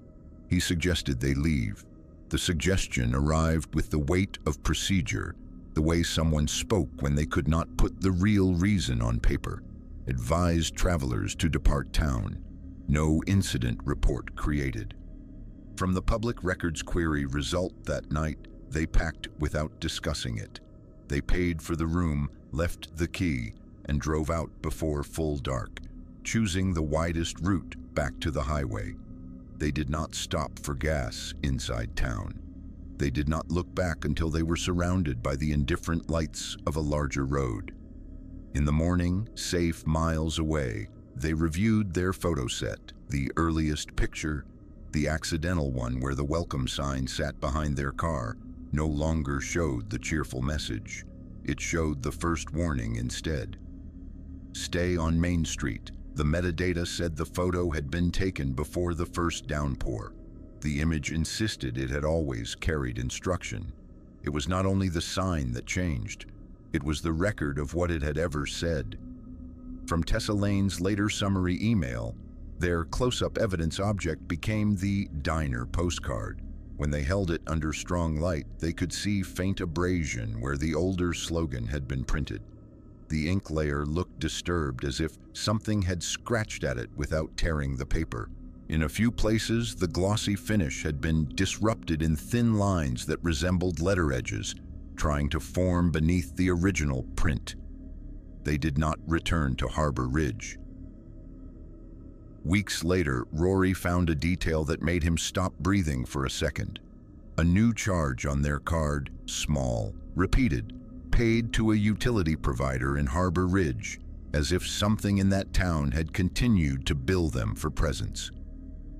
He suggested they leave. The suggestion arrived with the weight of procedure, the way someone spoke when they could not put the real reason on paper. Advised travelers to depart town. No incident report created. From the public records query result that night, they packed without discussing it. They paid for the room, left the key, and drove out before full dark, choosing the widest route back to the highway. They did not stop for gas inside town. They did not look back until they were surrounded by the indifferent lights of a larger road. In the morning, safe miles away, they reviewed their photo set. The earliest picture, the accidental one where the welcome sign sat behind their car, no longer showed the cheerful message. It showed the first warning instead. "Stay on Main Street." The metadata said the photo had been taken before the first downpour. The image insisted it had always carried instruction. It was not only the sign that changed, it was the record of what it had ever said. From Tessa Lane's later summary email, their close-up evidence object became the diner postcard. When they held it under strong light, they could see faint abrasion where the older slogan had been printed. The ink layer looked disturbed, as if something had scratched at it without tearing the paper. In a few places, the glossy finish had been disrupted in thin lines that resembled letter edges, trying to form beneath the original print. They did not return to Harbor Ridge. Weeks later, Rory found a detail that made him stop breathing for a second. A new charge on their card, small, repeated, paid to a utility provider in Harbor Ridge, as if something in that town had continued to bill them for presents.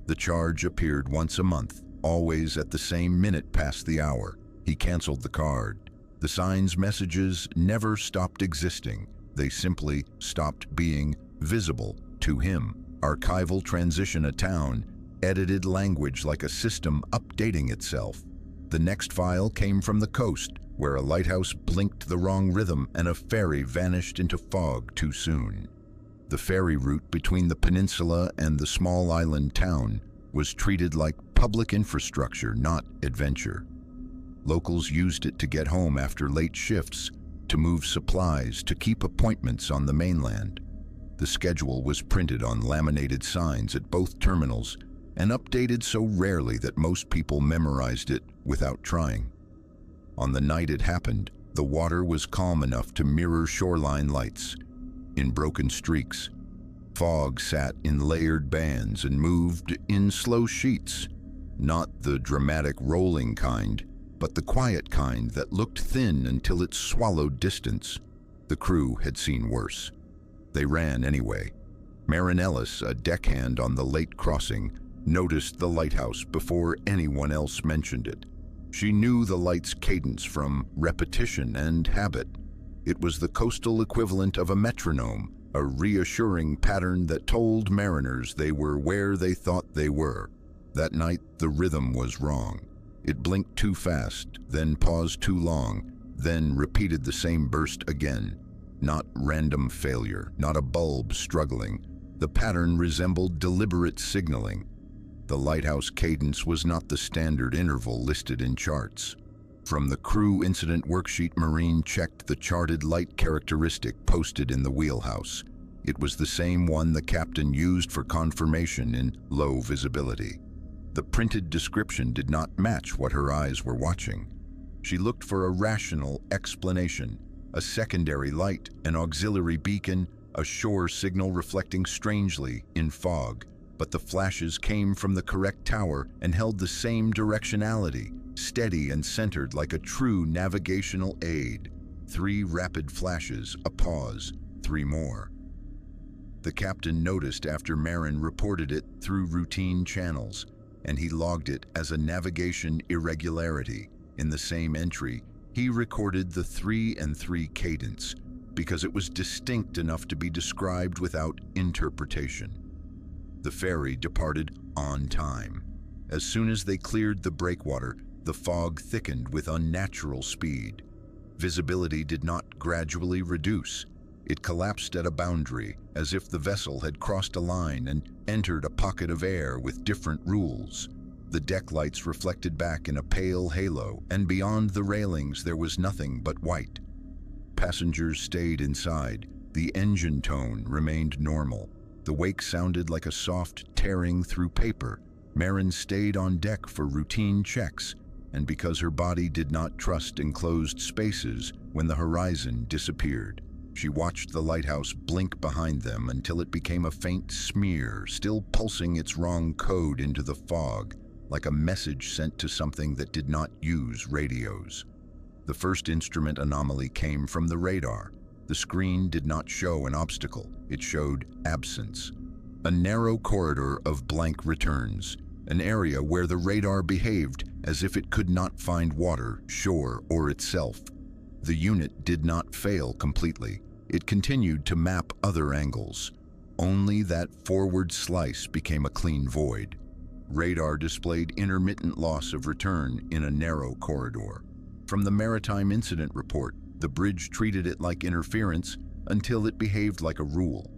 The charge appeared once a month, always at the same minute past the hour. He canceled the card. The sign's messages never stopped existing. They simply stopped being visible to him. Archival transition a town, edited language like a system updating itself. The next file came from the coast, where a lighthouse blinked the wrong rhythm and a ferry vanished into fog too soon. The ferry route between the peninsula and the small island town was treated like public infrastructure, not adventure. Locals used it to get home after late shifts, to move supplies, to keep appointments on the mainland. The schedule was printed on laminated signs at both terminals and updated so rarely that most people memorized it without trying. On the night it happened, the water was calm enough to mirror shoreline lights. In broken streaks, fog sat in layered bands and moved in slow sheets, not the dramatic rolling kind, but the quiet kind that looked thin until it swallowed distance. The crew had seen worse. They ran anyway. Maren Ellis, a deckhand on the late crossing, noticed the lighthouse before anyone else mentioned it. She knew the light's cadence from repetition and habit. It was the coastal equivalent of a metronome, a reassuring pattern that told mariners they were where they thought they were. That night, the rhythm was wrong. It blinked too fast, then paused too long, then repeated the same burst again. Not random failure, not a bulb struggling. The pattern resembled deliberate signaling. The lighthouse cadence was not the standard interval listed in charts. From the crew incident worksheet, Marine checked the charted light characteristic posted in the wheelhouse. It was the same one the captain used for confirmation in low visibility. The printed description did not match what her eyes were watching. She looked for a rational explanation, a secondary light, an auxiliary beacon, a shore signal reflecting strangely in fog. But the flashes came from the correct tower and held the same directionality, steady and centered like a true navigational aid. 3 rapid flashes, a pause, 3 more. The captain noticed after Maren reported it through routine channels, and he logged it as a navigation irregularity. In the same entry, he recorded the 3 and 3 cadence because it was distinct enough to be described without interpretation. The ferry departed on time. As soon as they cleared the breakwater, the fog thickened with unnatural speed. Visibility did not gradually reduce. It collapsed at a boundary, as if the vessel had crossed a line and entered a pocket of air with different rules. The deck lights reflected back in a pale halo, and beyond the railings there was nothing but white. Passengers stayed inside. The engine tone remained normal. The wake sounded like a soft tearing through paper. Maren stayed on deck for routine checks, and because her body did not trust enclosed spaces when the horizon disappeared. She watched the lighthouse blink behind them until it became a faint smear, still pulsing its wrong code into the fog, like a message sent to something that did not use radios. The first instrument anomaly came from the radar. The screen did not show an obstacle, it showed absence. A narrow corridor of blank returns, an area where the radar behaved as if it could not find water, shore, or itself. The unit did not fail completely. It continued to map other angles. Only that forward slice became a clean void. Radar displayed intermittent loss of return in a narrow corridor. From the Maritime Incident Report, the bridge treated it like interference until it behaved like a rule.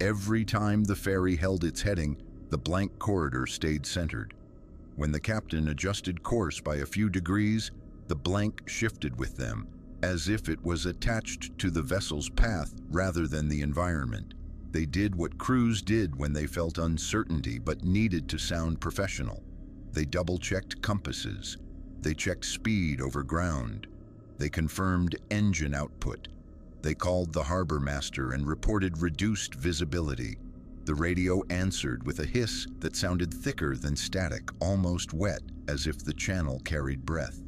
Every time the ferry held its heading, the blank corridor stayed centered. When the captain adjusted course by a few degrees, the blank shifted with them, as if it was attached to the vessel's path rather than the environment. They did what crews did when they felt uncertainty but needed to sound professional. They double-checked compasses. They checked speed over ground. They confirmed engine output. They called the harbor master and reported reduced visibility. The radio answered with a hiss that sounded thicker than static, almost wet, as if the channel carried breath.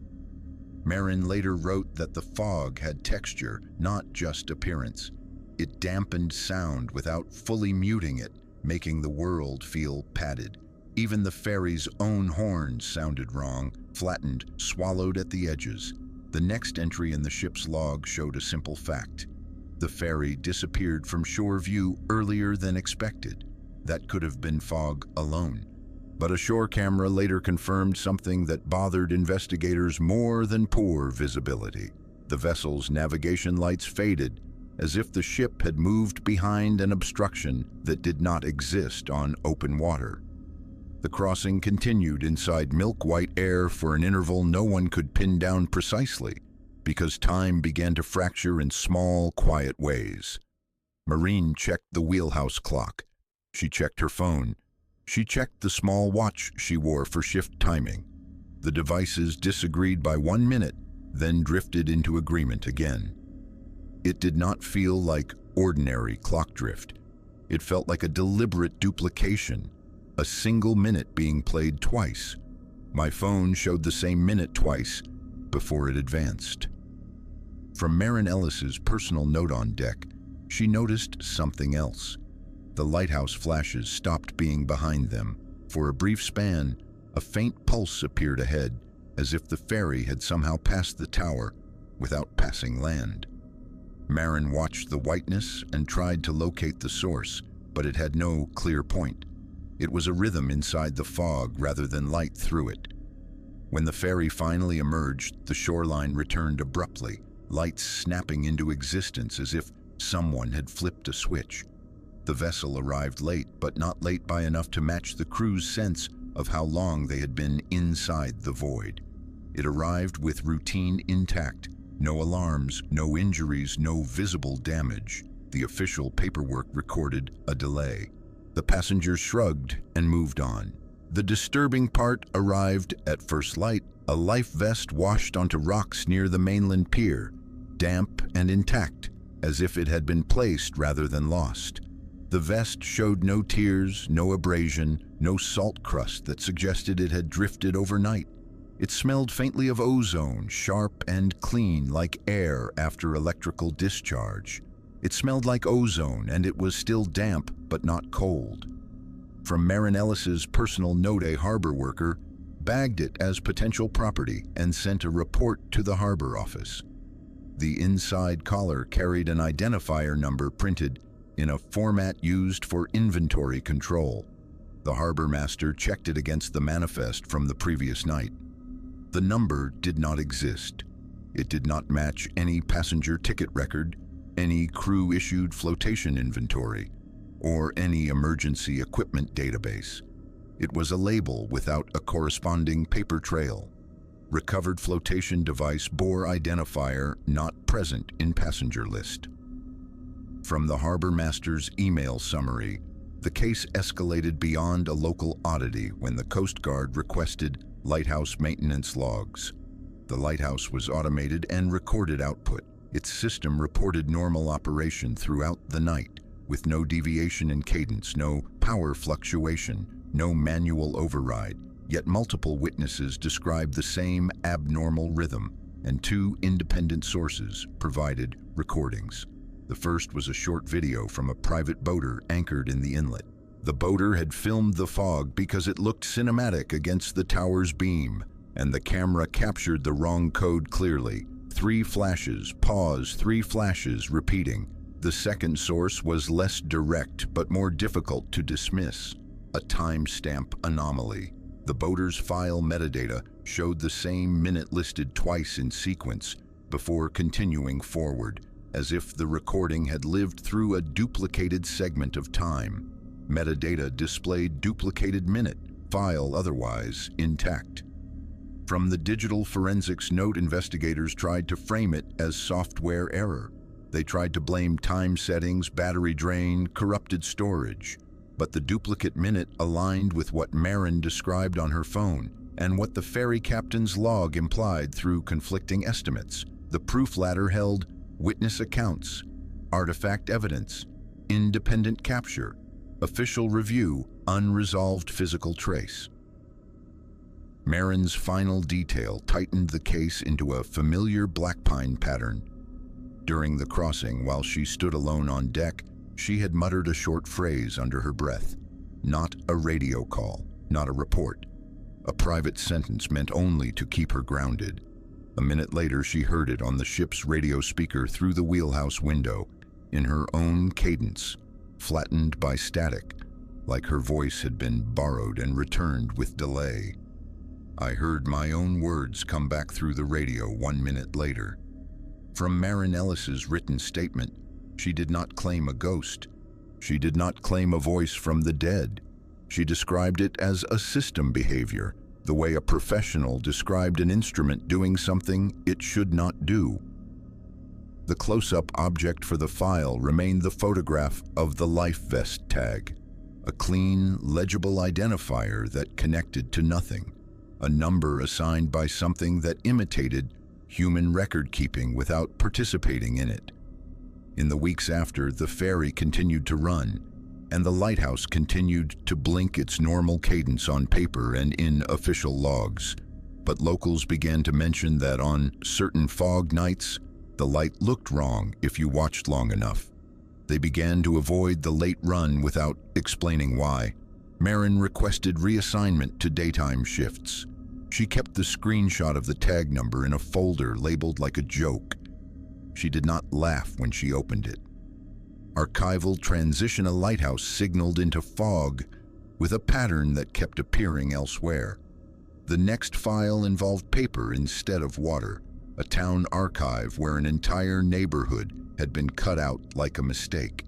Maren later wrote that the fog had texture, not just appearance. It dampened sound without fully muting it, making the world feel padded. Even the ferry's own horns sounded wrong, flattened, swallowed at the edges. The next entry in the ship's log showed a simple fact. The ferry disappeared from shore view earlier than expected. That could have been fog alone. But a shore camera later confirmed something that bothered investigators more than poor visibility. The vessel's navigation lights faded, as if the ship had moved behind an obstruction that did not exist on open water. The crossing continued inside milk-white air for an interval no one could pin down precisely, because time began to fracture in small, quiet ways. Marine checked the wheelhouse clock. She checked her phone. She checked the small watch she wore for shift timing. The devices disagreed by 1 minute, then drifted into agreement again. It did not feel like ordinary clock drift. It felt like a deliberate duplication, a single minute being played twice. My phone showed the same minute twice before it advanced. From Maren Ellis's personal note on deck, she noticed something else. The lighthouse flashes stopped being behind them. For a brief span, a faint pulse appeared ahead, as if the ferry had somehow passed the tower without passing land. Maren watched the whiteness and tried to locate the source, but it had no clear point. It was a rhythm inside the fog rather than light through it. When the ferry finally emerged, the shoreline returned abruptly, lights snapping into existence as if someone had flipped a switch. The vessel arrived late, but not late by enough to match the crew's sense of how long they had been inside the void. It arrived with routine intact, no alarms, no injuries, no visible damage. The official paperwork recorded a delay. The passengers shrugged and moved on. The disturbing part arrived at first light, a life vest washed onto rocks near the mainland pier, damp and intact, as if it had been placed rather than lost. The vest showed no tears, no abrasion, no salt crust that suggested it had drifted overnight. It smelled faintly of ozone, sharp and clean like air after electrical discharge. It smelled like ozone, and it was still damp but not cold. From Maren Ellis's personal note, a harbor worker bagged it as potential property and sent a report to the harbor office. The inside collar carried an identifier number printed in a format used for inventory control. The harbor master checked it against the manifest from the previous night. The number did not exist. It did not match any passenger ticket record, any crew-issued flotation inventory, or any emergency equipment database. It was a label without a corresponding paper trail. Recovered flotation device bore identifier not present in passenger list. From the harbor master's email summary, the case escalated beyond a local oddity when the Coast Guard requested lighthouse maintenance logs. The lighthouse was automated and recorded output. Its system reported normal operation throughout the night, with no deviation in cadence, no power fluctuation, no manual override. Yet multiple witnesses described the same abnormal rhythm, and 2 independent sources provided recordings. The first was a short video from a private boater anchored in the inlet. The boater had filmed the fog because it looked cinematic against the tower's beam, and the camera captured the wrong code clearly. 3 flashes, pause, 3 flashes, repeating. The second source was less direct but more difficult to dismiss. A timestamp anomaly. The boater's file metadata showed the same minute listed twice in sequence before continuing forward, as if the recording had lived through a duplicated segment of time. Metadata displayed duplicated minute, file otherwise intact. From the digital forensics note, investigators tried to frame it as software error. They tried to blame time settings, battery drain, corrupted storage. But the duplicate minute aligned with what Maren described on her phone and what the ferry captain's log implied through conflicting estimates. The proof ladder held witness accounts, artifact evidence, independent capture, official review, unresolved physical trace. Maren's final detail tightened the case into a familiar black pine pattern. During the crossing, while she stood alone on deck, she had muttered a short phrase under her breath. Not a radio call, not a report. A private sentence meant only to keep her grounded. A minute later, she heard it on the ship's radio speaker through the wheelhouse window, in her own cadence, flattened by static, like her voice had been borrowed and returned with delay. I heard my own words come back through the radio 1 minute later. From Maren Ellis's written statement, She did not claim a ghost. She did not claim a voice from the dead. She described it as a system behavior, the way a professional described an instrument doing something it should not do. The close-up object for the file remained the photograph of the life vest tag, a clean, legible identifier that connected to nothing, a number assigned by something that imitated human record-keeping without participating in it. In the weeks after, the ferry continued to run, and the lighthouse continued to blink its normal cadence on paper and in official logs. But locals began to mention that on certain fog nights, the light looked wrong if you watched long enough. They began to avoid the late run without explaining why. Marin requested reassignment to daytime shifts. She kept the screenshot of the tag number in a folder labeled like a joke. She did not laugh when she opened it. Archival transition a lighthouse signaled into fog with a pattern that kept appearing elsewhere. The next file involved paper instead of water, a town archive where an entire neighborhood had been cut out like a mistake.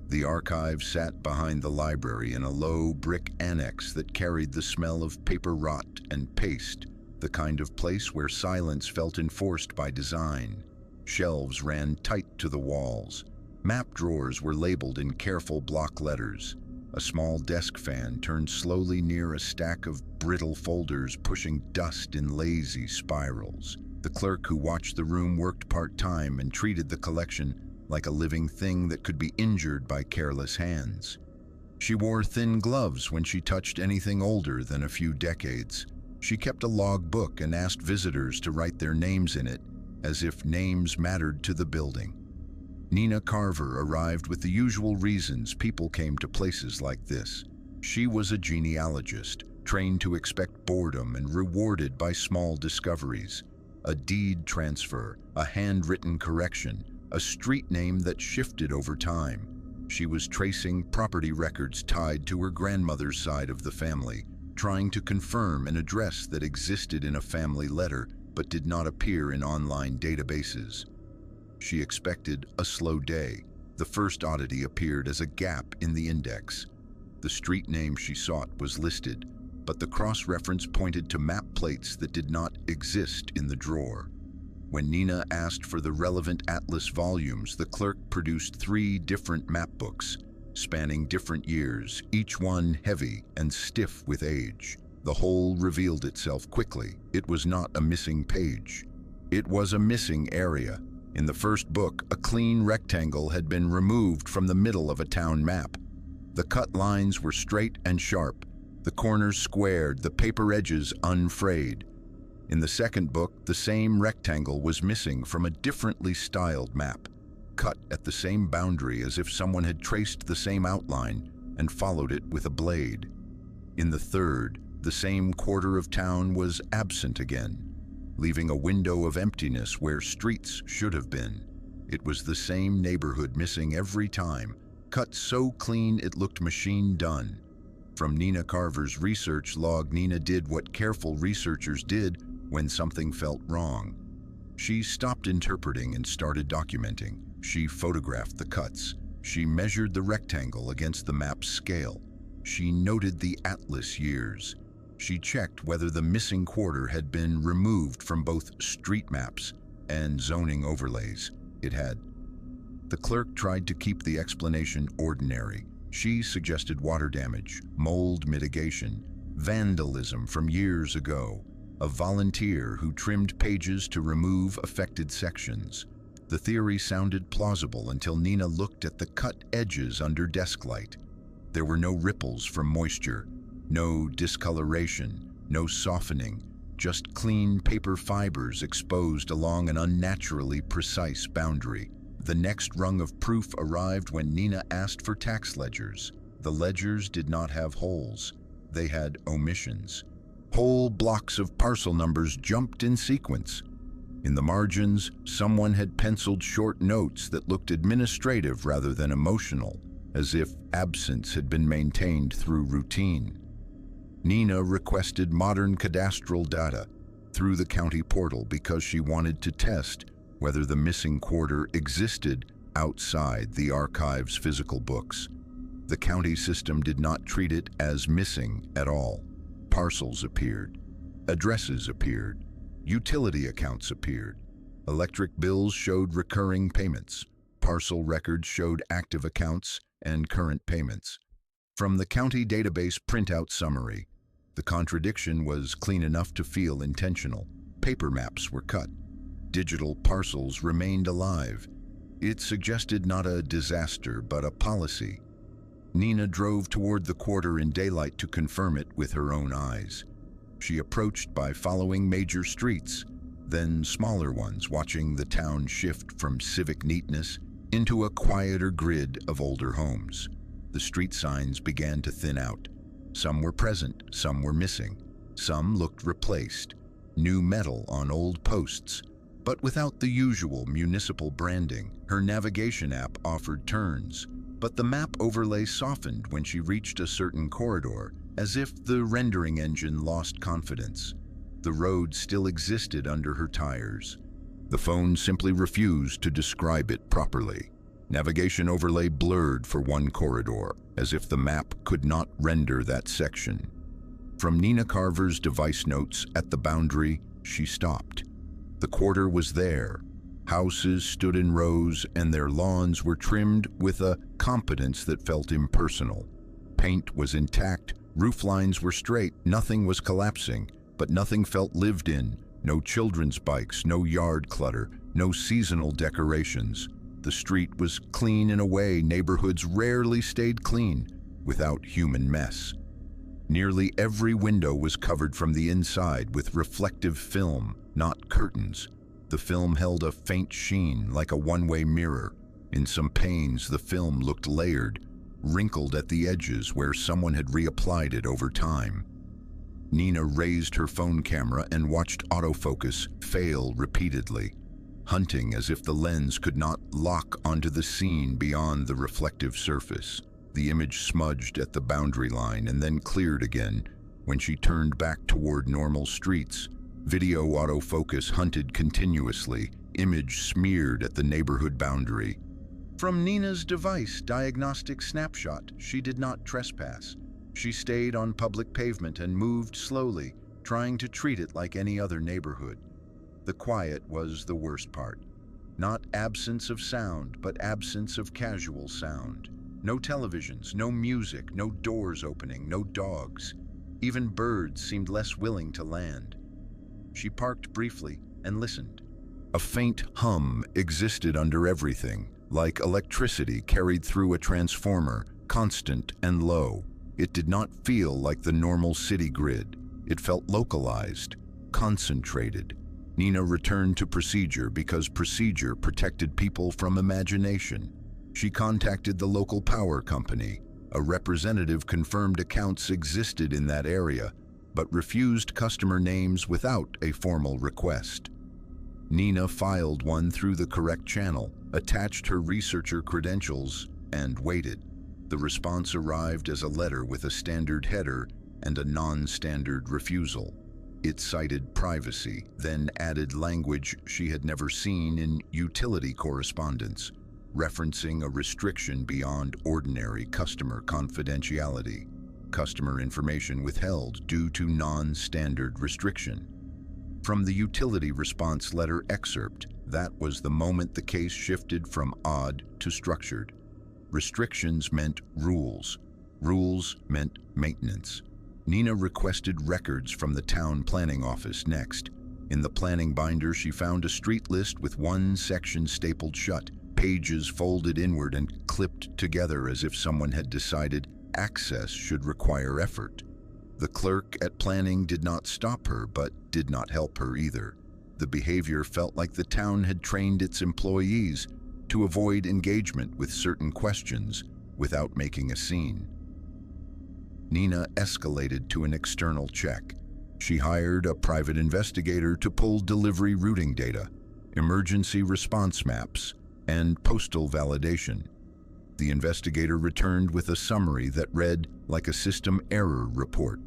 The archive sat behind the library in a low brick annex that carried the smell of paper rot and paste, the kind of place where silence felt enforced by design. Shelves ran tight to the walls. Map drawers were labeled in careful block letters. A small desk fan turned slowly near a stack of brittle folders, pushing dust in lazy spirals. The clerk who watched the room worked part-time and treated the collection like a living thing that could be injured by careless hands. She wore thin gloves when she touched anything older than a few decades. She kept a log book and asked visitors to write their names in it, as if names mattered to the building. Nina Carver arrived with the usual reasons people came to places like this. She was a genealogist, trained to expect boredom and rewarded by small discoveries. A deed transfer, a handwritten correction, a street name that shifted over time. She was tracing property records tied to her grandmother's side of the family, trying to confirm an address that existed in a family letter but did not appear in online databases. She expected a slow day. The first oddity appeared as a gap in the index. The street name she sought was listed, but the cross-reference pointed to map plates that did not exist in the drawer. When Nina asked for the relevant atlas volumes, the clerk produced 3 different map books, spanning different years, each one heavy and stiff with age. The whole revealed itself quickly. It was not a missing page. It was a missing area. In the first book, a clean rectangle had been removed from the middle of a town map. The cut lines were straight and sharp, the corners squared, the paper edges unfrayed. In the second book, the same rectangle was missing from a differently styled map, cut at the same boundary as if someone had traced the same outline and followed it with a blade. In the third, the same quarter of town was absent again, leaving a window of emptiness where streets should have been. It was the same neighborhood missing every time, cut so clean it looked machine done. From Nina Carver's research log, Nina did what careful researchers did when something felt wrong. She stopped interpreting and started documenting. She photographed the cuts. She measured the rectangle against the map's scale. She noted the atlas years. She checked whether the missing quarter had been removed from both street maps and zoning overlays. It had. The clerk tried to keep the explanation ordinary. She suggested water damage, mold mitigation, vandalism from years ago, a volunteer who trimmed pages to remove affected sections. The theory sounded plausible until Nina looked at the cut edges under desk light. There were no ripples from moisture, no discoloration, no softening, just clean paper fibers exposed along an unnaturally precise boundary. The next rung of proof arrived when Nina asked for tax ledgers. The ledgers did not have holes. They had omissions. Whole blocks of parcel numbers jumped in sequence. In the margins, someone had penciled short notes that looked administrative rather than emotional, as if absence had been maintained through routine. Nina requested modern cadastral data through the county portal because she wanted to test whether the missing quarter existed outside the archive's physical books. The county system did not treat it as missing at all. Parcels appeared, addresses appeared, utility accounts appeared, electric bills showed recurring payments, parcel records showed active accounts and current payments. From the county database printout summary, the contradiction was clean enough to feel intentional. Paper maps were cut. Digital parcels remained alive. It suggested not a disaster, but a policy. Nina drove toward the quarter in daylight to confirm it with her own eyes. She approached by following major streets, then smaller ones, watching the town shift from civic neatness into a quieter grid of older homes. The street signs began to thin out. Some were present, some were missing. Some looked replaced. New metal on old posts, but without the usual municipal branding. Her navigation app offered turns, but the map overlay softened when she reached a certain corridor, as if the rendering engine lost confidence. The road still existed under her tires. The phone simply refused to describe it properly. Navigation overlay blurred for one corridor, as if the map could not render that section. From Nina Carver's device notes at the boundary, she stopped. The quarter was there. Houses stood in rows, and their lawns were trimmed with a competence that felt impersonal. Paint was intact, roof lines were straight, nothing was collapsing, but nothing felt lived in. No children's bikes, no yard clutter, no seasonal decorations. The street was clean in a way neighborhoods rarely stayed clean, without human mess. Nearly every window was covered from the inside with reflective film, not curtains. The film held a faint sheen like a one-way mirror. In some panes, the film looked layered, wrinkled at the edges where someone had reapplied it over time. Nina raised her phone camera and watched autofocus fail repeatedly, hunting as if the lens could not lock onto the scene beyond the reflective surface. The image smudged at the boundary line and then cleared again. When she turned back toward normal streets, video autofocus hunted continuously, image smeared at the neighborhood boundary. From Nina's device diagnostic snapshot, she did not trespass. She stayed on public pavement and moved slowly, trying to treat it like any other neighborhood. The quiet was the worst part. Not absence of sound, but absence of casual sound. No televisions, no music, no doors opening, no dogs. Even birds seemed less willing to land. She parked briefly and listened. A faint hum existed under everything, like electricity carried through a transformer, constant and low. It did not feel like the normal city grid. It felt localized, concentrated. Nina returned to procedure because procedure protected people from imagination. She contacted the local power company. A representative confirmed accounts existed in that area, but refused customer names without a formal request. Nina filed one through the correct channel, attached her researcher credentials, and waited. The response arrived as a letter with a standard header and a non-standard refusal. It cited privacy, then added language she had never seen in utility correspondence, referencing a restriction beyond ordinary customer confidentiality. Customer information withheld due to non-standard restriction. From the utility response letter excerpt, that was the moment the case shifted from odd to structured. Restrictions meant rules. Rules meant maintenance. Nina requested records from the town planning office next. In the planning binder, she found a street list with one section stapled shut, pages folded inward and clipped together as if someone had decided access should require effort. The clerk at planning did not stop her, but did not help her either. The behavior felt like the town had trained its employees to avoid engagement with certain questions without making a scene. Nina escalated to an external check. She hired a private investigator to pull delivery routing data, emergency response maps, and postal validation. The investigator returned with a summary that read like a system error report.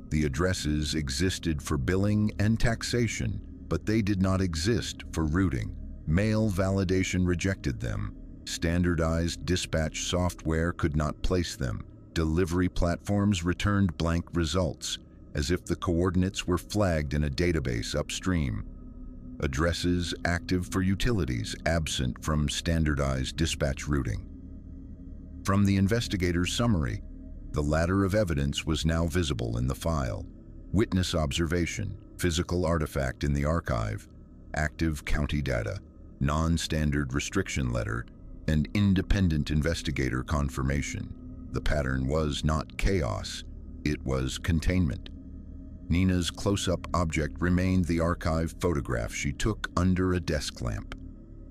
The addresses existed for billing and taxation, but they did not exist for routing. Mail validation rejected them. Standardized dispatch software could not place them. Delivery platforms returned blank results, as if the coordinates were flagged in a database upstream. Addresses active for utilities absent from standardized dispatch routing. From the investigator's summary, the ladder of evidence was now visible in the file. Witness observation, physical artifact in the archive, active county data, non-standard restriction letter, and independent investigator confirmation. The pattern was not chaos, it was containment. Nina's close-up object remained the archive photograph she took under a desk lamp.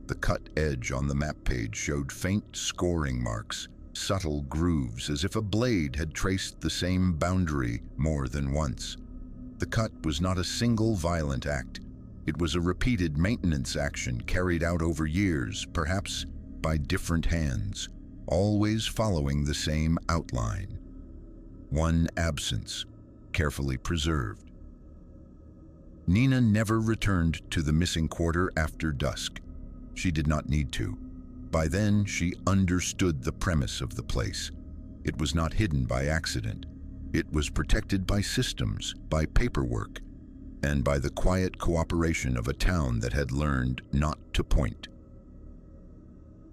The cut edge on the map page showed faint scoring marks, subtle grooves as if a blade had traced the same boundary more than once. The cut was not a single violent act. It was a repeated maintenance action carried out over years, perhaps by different hands, always following the same outline. One absence, carefully preserved. Nina never returned to the missing quarter after dusk. She did not need to. By then, she understood the premise of the place. It was not hidden by accident. It was protected by systems, by paperwork, and by the quiet cooperation of a town that had learned not to point.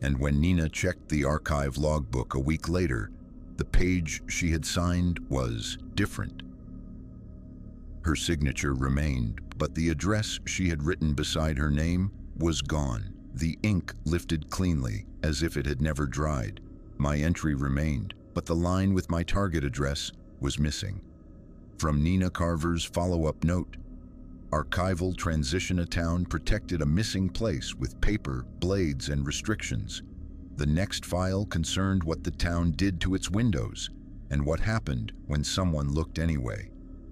And when Nina checked the archive logbook a week later, the page she had signed was different. Her signature remained, but the address she had written beside her name was gone. The ink lifted cleanly, as if it had never dried. My entry remained, but the line with my target address was missing. From Nina Carver's follow-up note, archival transition. A town protected a missing place with paper, blades, and restrictions. The next file concerned what the town did to its windows and what happened when someone looked anyway.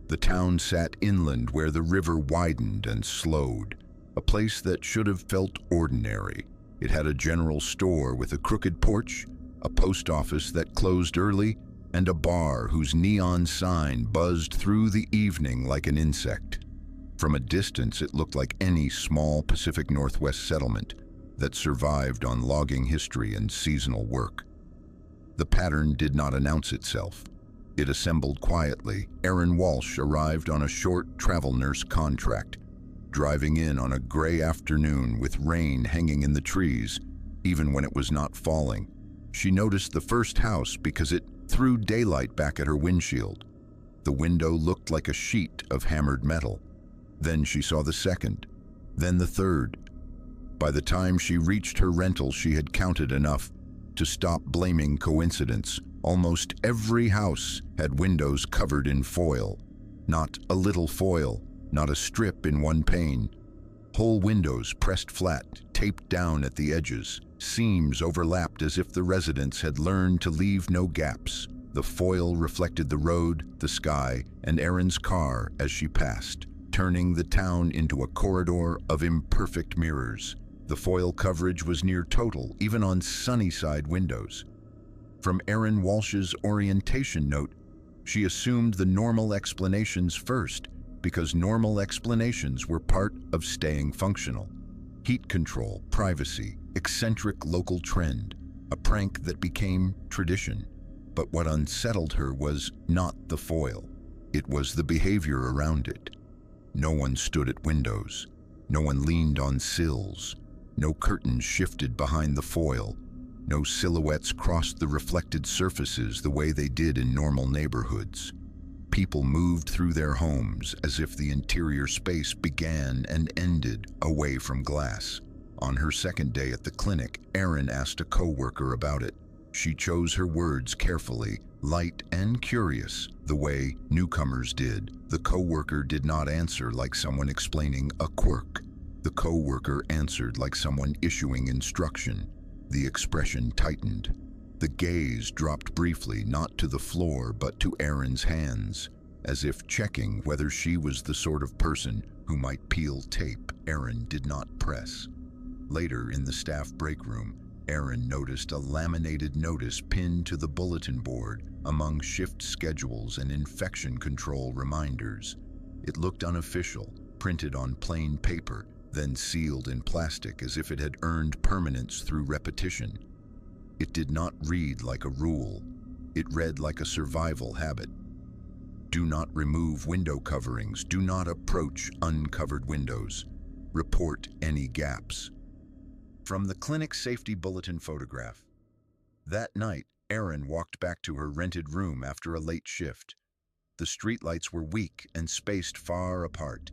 The town sat inland where the river widened and slowed, a place that should have felt ordinary. It had a general store with a crooked porch, a post office that closed early, and a bar whose neon sign buzzed through the evening like an insect. From a distance, it looked like any small Pacific Northwest settlement that survived on logging history and seasonal work. The pattern did not announce itself. It assembled quietly. Aaron Walsh arrived on a short travel nurse contract, driving in on a gray afternoon with rain hanging in the trees, even when it was not falling. She noticed the first house because it threw daylight back at her windshield. The window looked like a sheet of hammered metal. Then she saw the second, then the third. By the time she reached her rental, she had counted enough to stop blaming coincidence. Almost every house had windows covered in foil. Not a little foil, not a strip in one pane. Whole windows pressed flat, taped down at the edges. Seams overlapped as if the residents had learned to leave no gaps. The foil reflected the road, the sky, and Erin's car as she passed, turning the town into a corridor of imperfect mirrors. The foil coverage was near total, even on sunny side windows. From Aaron Walsh's orientation note, she assumed the normal explanations first, because normal explanations were part of staying functional. Heat control, privacy, eccentric local trend, a prank that became tradition. But what unsettled her was not the foil. It was the behavior around it. No one stood at windows. No one leaned on sills. No curtains shifted behind the foil. No silhouettes crossed the reflected surfaces the way they did in normal neighborhoods. People moved through their homes as if the interior space began and ended away from glass. On her second day at the clinic, Erin asked a coworker about it. She chose her words carefully, light and curious, the way newcomers did. The coworker did not answer like someone explaining a quirk. The coworker answered like someone issuing instruction. The expression tightened. The gaze dropped briefly, not to the floor, but to Erin's hands, as if checking whether she was the sort of person who might peel tape. Erin did not press. Later, in the staff break room, Erin noticed a laminated notice pinned to the bulletin board among shift schedules and infection control reminders. It looked unofficial, printed on plain paper, then sealed in plastic as if it had earned permanence through repetition. It did not read like a rule. It read like a survival habit. Do not remove window coverings. Do not approach uncovered windows. Report any gaps. From the clinic safety bulletin photograph. That night, Erin walked back to her rented room after a late shift. The streetlights were weak and spaced far apart,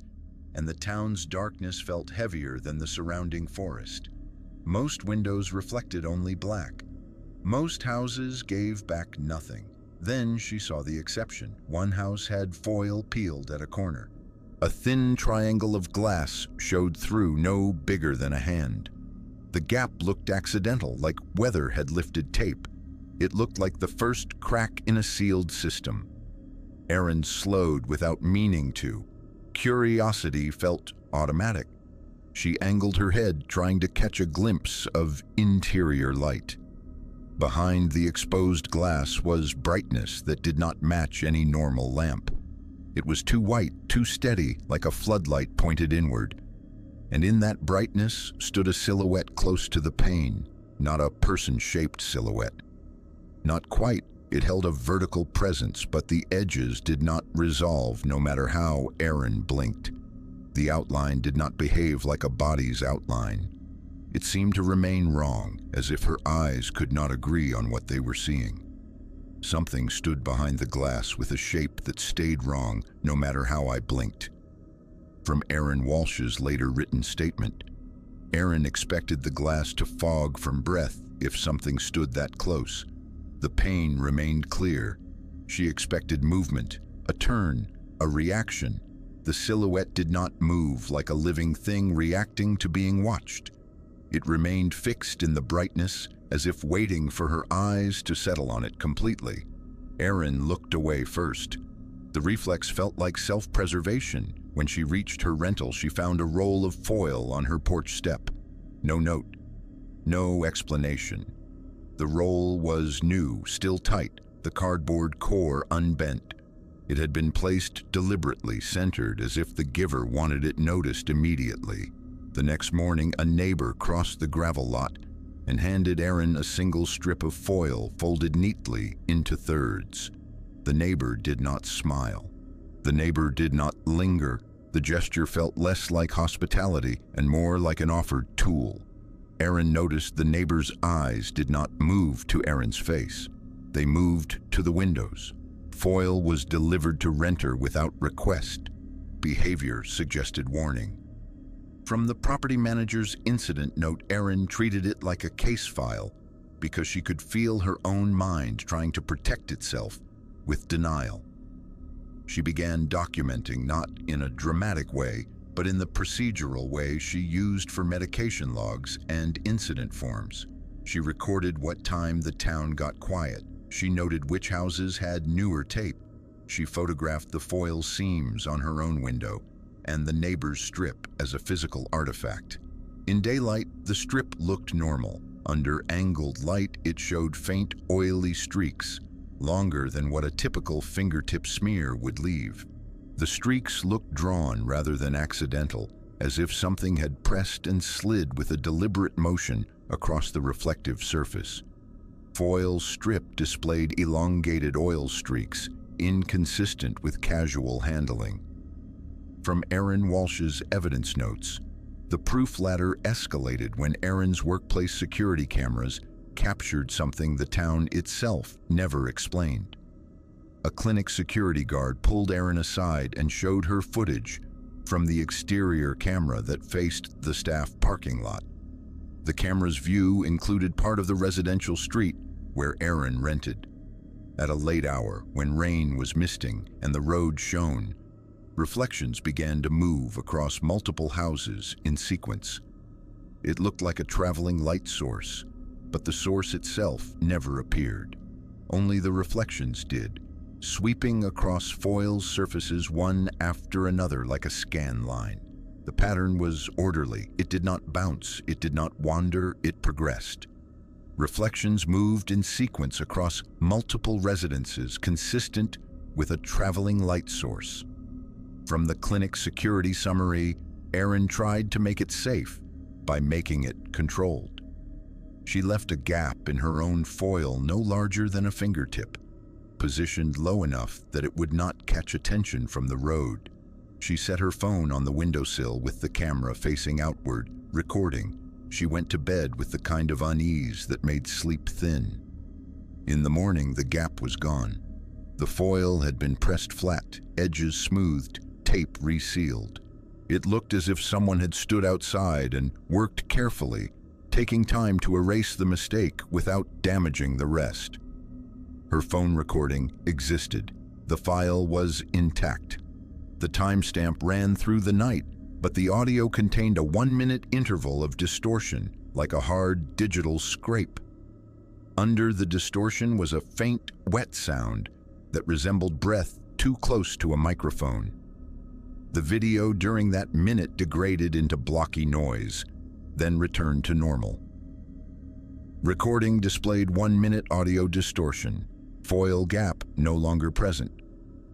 and the town's darkness felt heavier than the surrounding forest. Most windows reflected only black. Most houses gave back nothing. Then she saw the exception. One house had foil peeled at a corner. A thin triangle of glass showed through, no bigger than a hand. The gap looked accidental, like weather had lifted tape. It looked like the first crack in a sealed system. Erin slowed without meaning to. Curiosity felt automatic. She angled her head, trying to catch a glimpse of interior light. Behind the exposed glass was brightness that did not match any normal lamp. It was too white, too steady, like a floodlight pointed inward. And in that brightness stood a silhouette close to the pane, not a person-shaped silhouette. Not quite. It held a vertical presence, but the edges did not resolve no matter how Erin blinked. The outline did not behave like a body's outline. It seemed to remain wrong, as if her eyes could not agree on what they were seeing. Something stood behind the glass with a shape that stayed wrong no matter how I blinked. From Erin Walsh's later written statement, Erin expected the glass to fog from breath if something stood that close. The pane remained clear. She expected movement, a turn, a reaction. The silhouette did not move like a living thing reacting to being watched. It remained fixed in the brightness, as if waiting for her eyes to settle on it completely. Erin looked away first. The reflex felt like self-preservation. When she reached her rental, she found a roll of foil on her porch step. No note, no explanation. The roll was new, still tight, the cardboard core unbent. It had been placed deliberately, centered, as if the giver wanted it noticed immediately. The next morning, a neighbor crossed the gravel lot and handed Erin a single strip of foil folded neatly into thirds. The neighbor did not smile. The neighbor did not linger. The gesture felt less like hospitality and more like an offered tool. Erin noticed the neighbor's eyes did not move to Erin's face. They moved to the windows. Foil was delivered to renter without request. Behavior suggested warning. From the property manager's incident note, Erin treated it like a case file because she could feel her own mind trying to protect itself with denial. She began documenting, not in a dramatic way, but in the procedural way she used for medication logs and incident forms. She recorded what time the town got quiet. She noted which houses had newer tape. She photographed the foil seams on her own window and the neighbor's strip as a physical artifact. In daylight, the strip looked normal. Under angled light, it showed faint, oily streaks, longer than what a typical fingertip smear would leave. The streaks looked drawn rather than accidental, as if something had pressed and slid with a deliberate motion across the reflective surface. Foil strip displayed elongated oil streaks, inconsistent with casual handling. From Erin Walsh's evidence notes, the proof ladder escalated when Erin's workplace security cameras captured something the town itself never explained. A clinic security guard pulled Erin aside and showed her footage from the exterior camera that faced the staff parking lot. The camera's view included part of the residential street where Erin rented. At a late hour, when rain was misting and the road shone, reflections began to move across multiple houses in sequence. It looked like a traveling light source, but the source itself never appeared. Only the reflections did, sweeping across foil's surfaces one after another like a scan line. The pattern was orderly. It did not bounce. It did not wander. It progressed. Reflections moved in sequence across multiple residences, consistent with a traveling light source. From the clinic security summary, Erin tried to make it safe by making it controlled. She left a gap in her own foil no larger than a fingertip, positioned low enough that it would not catch attention from the road. She set her phone on the windowsill with the camera facing outward, recording. She went to bed with the kind of unease that made sleep thin. In the morning, the gap was gone. The foil had been pressed flat, edges smoothed, tape resealed. It looked as if someone had stood outside and worked carefully, taking time to erase the mistake without damaging the rest. Her phone recording existed. The file was intact. The timestamp ran through the night, but the audio contained a 1-minute interval of distortion, like a hard digital scrape. Under the distortion was a faint, wet sound that resembled breath too close to a microphone. The video during that minute degraded into blocky noise, then returned to normal. Recording displayed 1-minute audio distortion. Foil gap no longer present.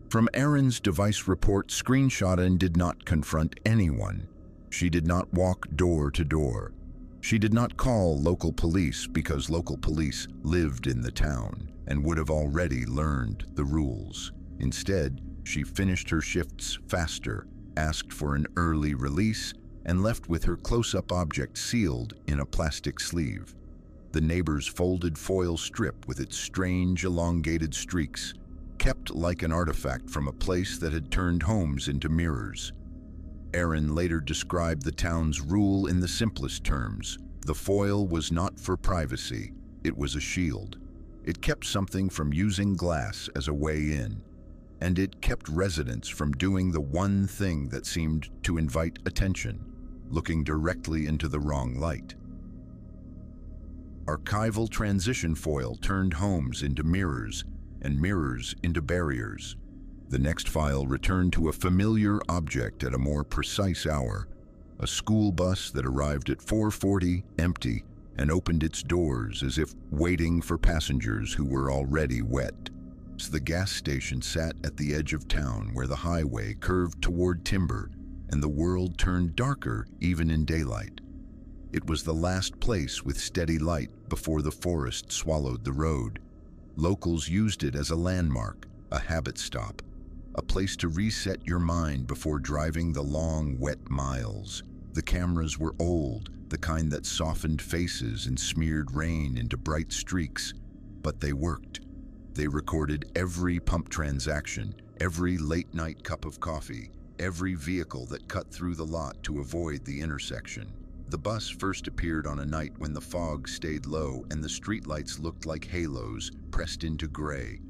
From Erin's device report, screenshot did not confront anyone. She did not walk door to door. She did not call local police because local police lived in the town and would have already learned the rules. Instead, she finished her shifts faster, asked for an early release, and left with her close-up object sealed in a plastic sleeve. The neighbor's folded foil strip with its strange elongated streaks, kept like an artifact from a place that had turned homes into mirrors. Erin later described the town's rule in the simplest terms. The foil was not for privacy, it was a shield. It kept something from using glass as a way in, and it kept residents from doing the one thing that seemed to invite attention, looking directly into the wrong light. Archival transition foil turned homes into mirrors, and mirrors into barriers. The next file returned to a familiar object at a more precise hour, a school bus that arrived at 4:40, empty, and opened its doors as if waiting for passengers who were already wet. The gas station sat at the edge of town where the highway curved toward timber, and the world turned darker even in daylight. It was the last place with steady light before the forest swallowed the road. Locals used it as a landmark, a habit stop, a place to reset your mind before driving the long, wet miles. The cameras were old, the kind that softened faces and smeared rain into bright streaks, but they worked. They recorded every pump transaction, every late-night cup of coffee, every vehicle that cut through the lot to avoid the intersection. The bus first appeared on a night when the fog stayed low and the streetlights looked like halos pressed into gray.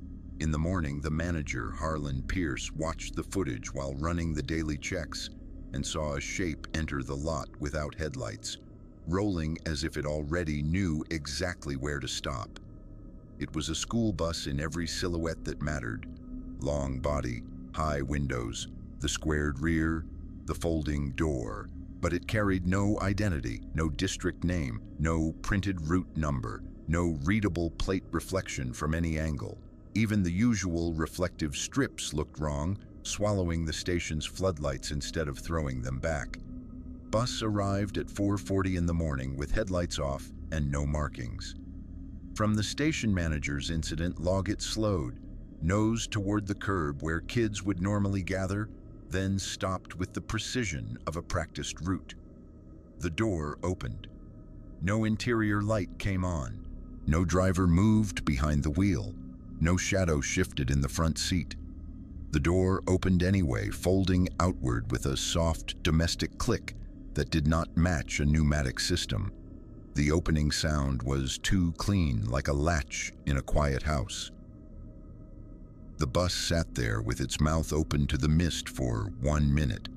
In the morning, the manager, Harlan Pierce, watched the footage while running the daily checks and saw a shape enter the lot without headlights, rolling as if it already knew exactly where to stop. It was a school bus in every silhouette that mattered. Long body, high windows, the squared rear, the folding door. But it carried no identity, no district name, no printed route number, no readable plate reflection from any angle. Even the usual reflective strips looked wrong, swallowing the station's floodlights instead of throwing them back. Bus arrived at 4:40 in the morning with headlights off and no markings. From the station manager's incident log, it slowed, nosed toward the curb where kids would normally gather, then stopped with the precision of a practiced route. The door opened. No interior light came on. No driver moved behind the wheel. No shadow shifted in the front seat. The door opened anyway, folding outward with a soft domestic click that did not match a pneumatic system. The opening sound was too clean, like a latch in a quiet house. The bus sat there with its mouth open to the mist for 1 minute.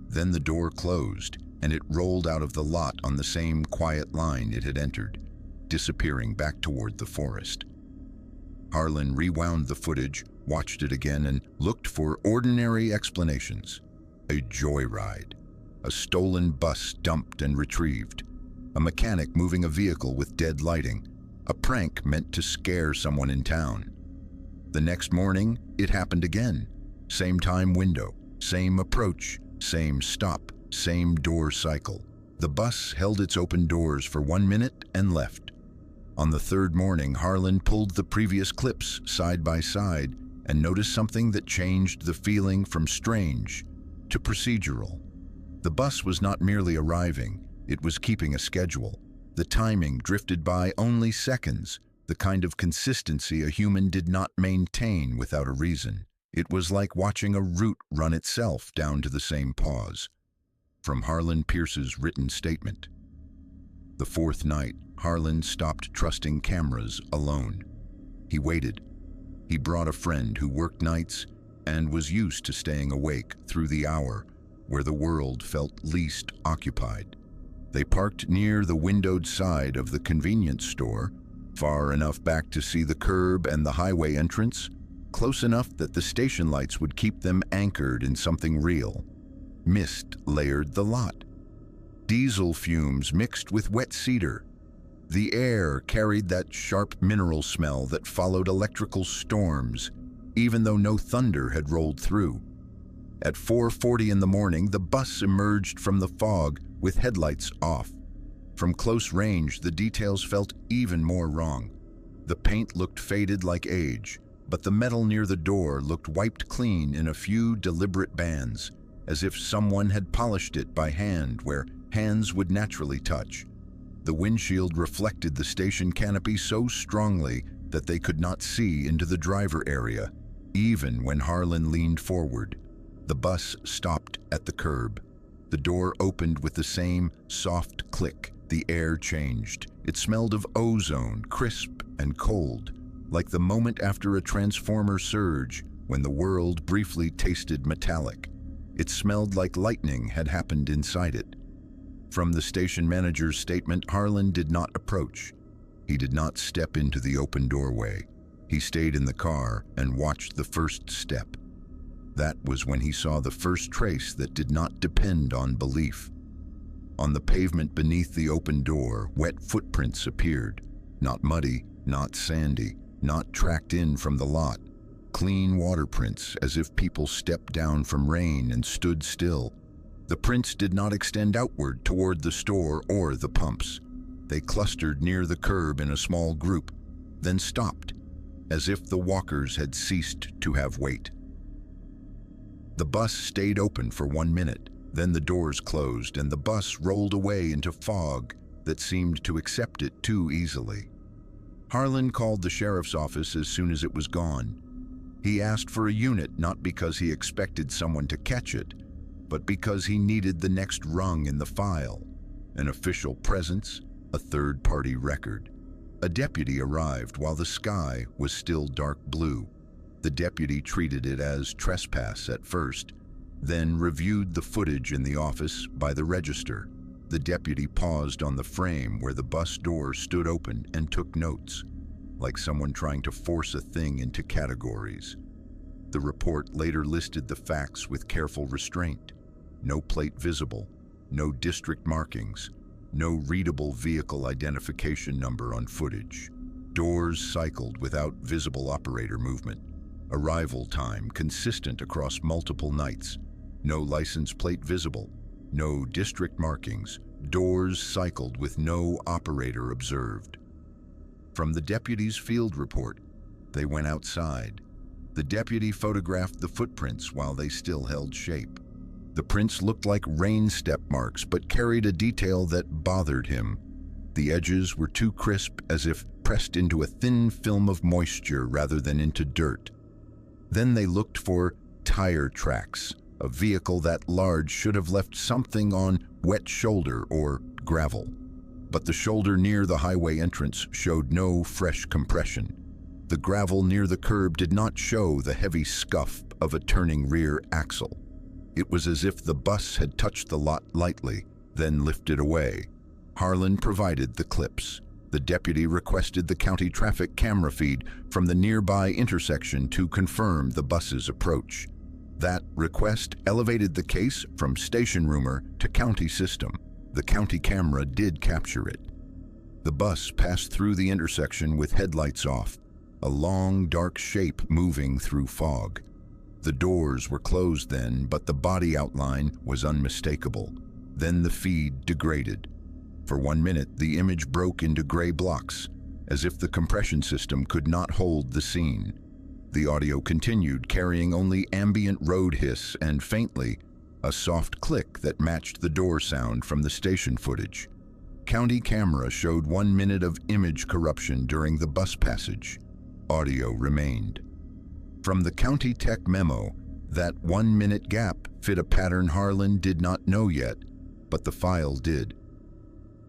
Then the door closed, and it rolled out of the lot on the same quiet line it had entered, disappearing back toward the forest. Harlan rewound the footage, watched it again, and looked for ordinary explanations. A joyride. A stolen bus dumped and retrieved. A mechanic moving a vehicle with dead lighting. A prank meant to scare someone in town. The next morning, it happened again. Same time window, same approach, same stop, same door cycle. The bus held its open doors for 1 minute and left. On the third morning, Harlan pulled the previous clips side by side and noticed something that changed the feeling from strange to procedural. The bus was not merely arriving, it was keeping a schedule. The timing drifted by only seconds, the kind of consistency a human did not maintain without a reason. It was like watching a route run itself down to the same pause. From Harlan Pierce's written statement. The fourth night, Harlan stopped trusting cameras alone. He waited. He brought a friend who worked nights and was used to staying awake through the hour where the world felt least occupied. They parked near the windowed side of the convenience store, far enough back to see the curb and the highway entrance, close enough that the station lights would keep them anchored in something real. Mist layered the lot. Diesel fumes mixed with wet cedar. The air carried that sharp mineral smell that followed electrical storms, even though no thunder had rolled through. At 4:40 in the morning, the bus emerged from the fog with headlights off. From close range, the details felt even more wrong. The paint looked faded like age, but the metal near the door looked wiped clean in a few deliberate bands, as if someone had polished it by hand where hands would naturally touch. The windshield reflected the station canopy so strongly that they could not see into the driver area, even when Harlan leaned forward. The bus stopped at the curb. The door opened with the same soft click. The air changed. It smelled of ozone, crisp and cold, like the moment after a transformer surge when the world briefly tasted metallic. It smelled like lightning had happened inside it. From the station manager's statement, Harlan did not approach. He did not step into the open doorway. He stayed in the car and watched the first step. That was when he saw the first trace that did not depend on belief. On the pavement beneath the open door, wet footprints appeared. Not muddy, not sandy, not tracked in from the lot. Clean water prints, as if people stepped down from rain and stood still. The prints did not extend outward toward the store or the pumps. They clustered near the curb in a small group, then stopped, as if the walkers had ceased to have weight. The bus stayed open for 1 minute, then the doors closed and the bus rolled away into fog that seemed to accept it too easily. Harlan called the sheriff's office as soon as it was gone. He asked for a unit not because he expected someone to catch it, but because he needed the next rung in the file, an official presence, a third-party record. A deputy arrived while the sky was still dark blue. The deputy treated it as trespass at first, then reviewed the footage in the office by the register. The deputy paused on the frame where the bus door stood open and took notes, like someone trying to force a thing into categories. The report later listed the facts with careful restraint. No plate visible, no district markings, no readable vehicle identification number on footage. Doors cycled without visible operator movement. Arrival time consistent across multiple nights. No license plate visible, no district markings. Doors cycled with no operator observed. From the deputy's field report, they went outside. The deputy photographed the footprints while they still held shape. The prints looked like rain step marks, but carried a detail that bothered him. The edges were too crisp, as if pressed into a thin film of moisture rather than into dirt. Then they looked for tire tracks. A vehicle that large should have left something on wet shoulder or gravel. But the shoulder near the highway entrance showed no fresh compression. The gravel near the curb did not show the heavy scuff of a turning rear axle. It was as if the bus had touched the lot lightly, then lifted away. Harlan provided the clips. The deputy requested the county traffic camera feed from the nearby intersection to confirm the bus's approach. That request elevated the case from station rumor to county system. The county camera did capture it. The bus passed through the intersection with headlights off, a long, dark shape moving through fog. The doors were closed then, but the body outline was unmistakable. Then the feed degraded. For 1 minute, the image broke into gray blocks, as if the compression system could not hold the scene. The audio continued, carrying only ambient road hiss and, faintly, a soft click that matched the door sound from the station footage. County camera showed 1 minute of image corruption during the bus passage. Audio remained. From the county tech memo, that 1 minute gap fit a pattern Harlan did not know yet, but the file did.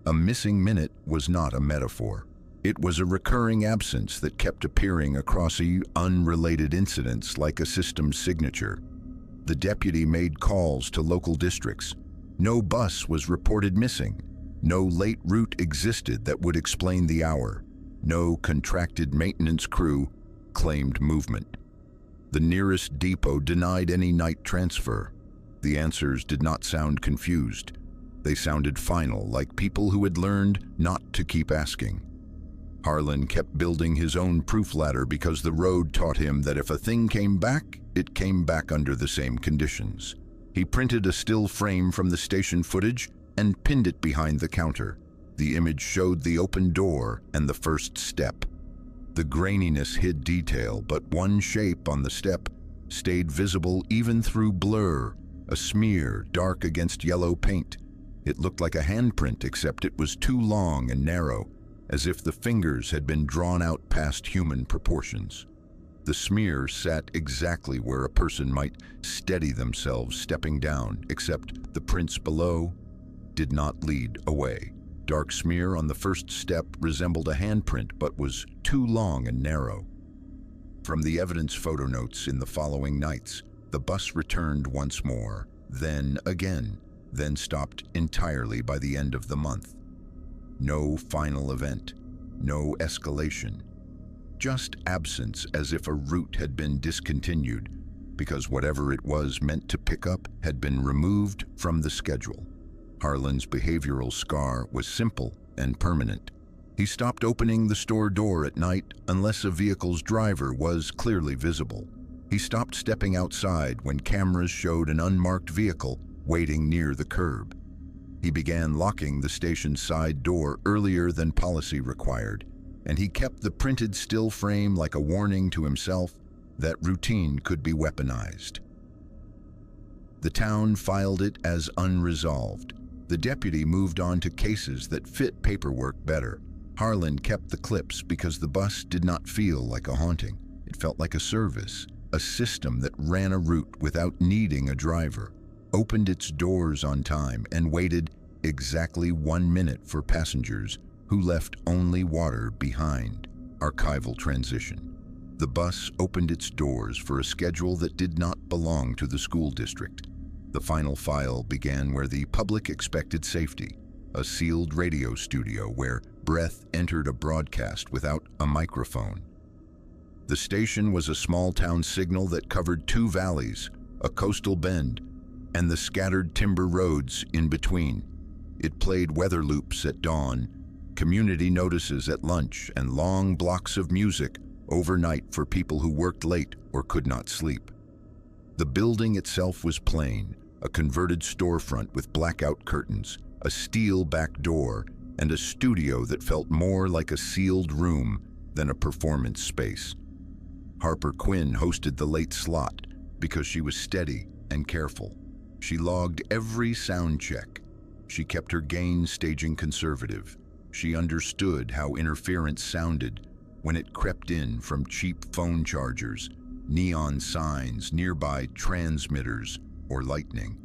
A missing minute was not a metaphor. It was a recurring absence that kept appearing across unrelated incidents like a system signature. The deputy made calls to local districts. No bus was reported missing. No late route existed that would explain the hour. No contracted maintenance crew claimed movement. The nearest depot denied any night transfer. The answers did not sound confused. They sounded final, like people who had learned not to keep asking. Harlan kept building his own proof ladder because the road taught him that if a thing came back, it came back under the same conditions. He printed a still frame from the station footage and pinned it behind the counter. The image showed the open door and the first step. The graininess hid detail, but one shape on the step stayed visible even through blur, a smear dark against yellow paint. It looked like a handprint, except it was too long and narrow, as if the fingers had been drawn out past human proportions. The smear sat exactly where a person might steady themselves stepping down, except the prints below did not lead away. Dark smear on the first step resembled a handprint, but was too long and narrow. From the evidence photo notes in the following nights, the bus returned once more, then again, then stopped entirely by the end of the month. No final event, no escalation, just absence, as if a route had been discontinued because whatever it was meant to pick up had been removed from the schedule. Harlan's behavioral scar was simple and permanent. He stopped opening the store door at night unless a vehicle's driver was clearly visible. He stopped stepping outside when cameras showed an unmarked vehicle waiting near the curb. He began locking the station's side door earlier than policy required, and he kept the printed still frame like a warning to himself that routine could be weaponized. The town filed it as unresolved. The deputy moved on to cases that fit paperwork better. Harlan kept the clips because the bus did not feel like a haunting. It felt like a service, a system that ran a route without needing a driver, opened its doors on time, and waited exactly 1 minute for passengers who left only water behind. Archival transition. The bus opened its doors for a schedule that did not belong to the school district. The final file began where the public expected safety, a sealed radio studio where breath entered a broadcast without a microphone. The station was a small-town signal that covered 2 valleys, a coastal bend, and the scattered timber roads in between. It played weather loops at dawn, community notices at lunch, and long blocks of music overnight for people who worked late or could not sleep. The building itself was plain, a converted storefront with blackout curtains, a steel back door, and a studio that felt more like a sealed room than a performance space. Harper Quinn hosted the late slot because she was steady and careful. She logged every sound check. She kept her gain staging conservative. She understood how interference sounded when it crept in from cheap phone chargers, neon signs, nearby transmitters, or lightning.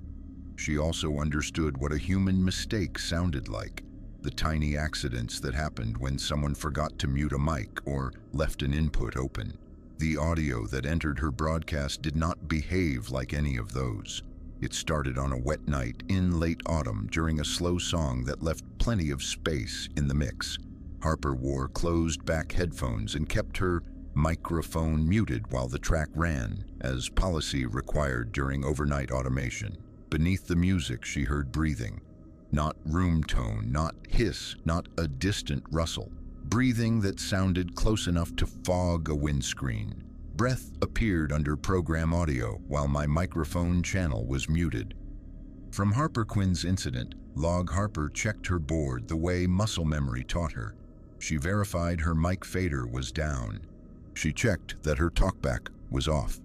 She also understood what a human mistake sounded like, the tiny accidents that happened when someone forgot to mute a mic or left an input open. The audio that entered her broadcast did not behave like any of those. It started on a wet night in late autumn during a slow song that left plenty of space in the mix. Harper wore closed-back headphones and kept her microphone muted while the track ran, as policy required during overnight automation. Beneath the music, she heard breathing. Not room tone, not hiss, not a distant rustle. Breathing that sounded close enough to fog a windscreen. Breath appeared under program audio while my microphone channel was muted. From Harper Quinn's incident, Log Harper checked her board the way muscle memory taught her. She verified her mic fader was down. She checked that her talkback was off.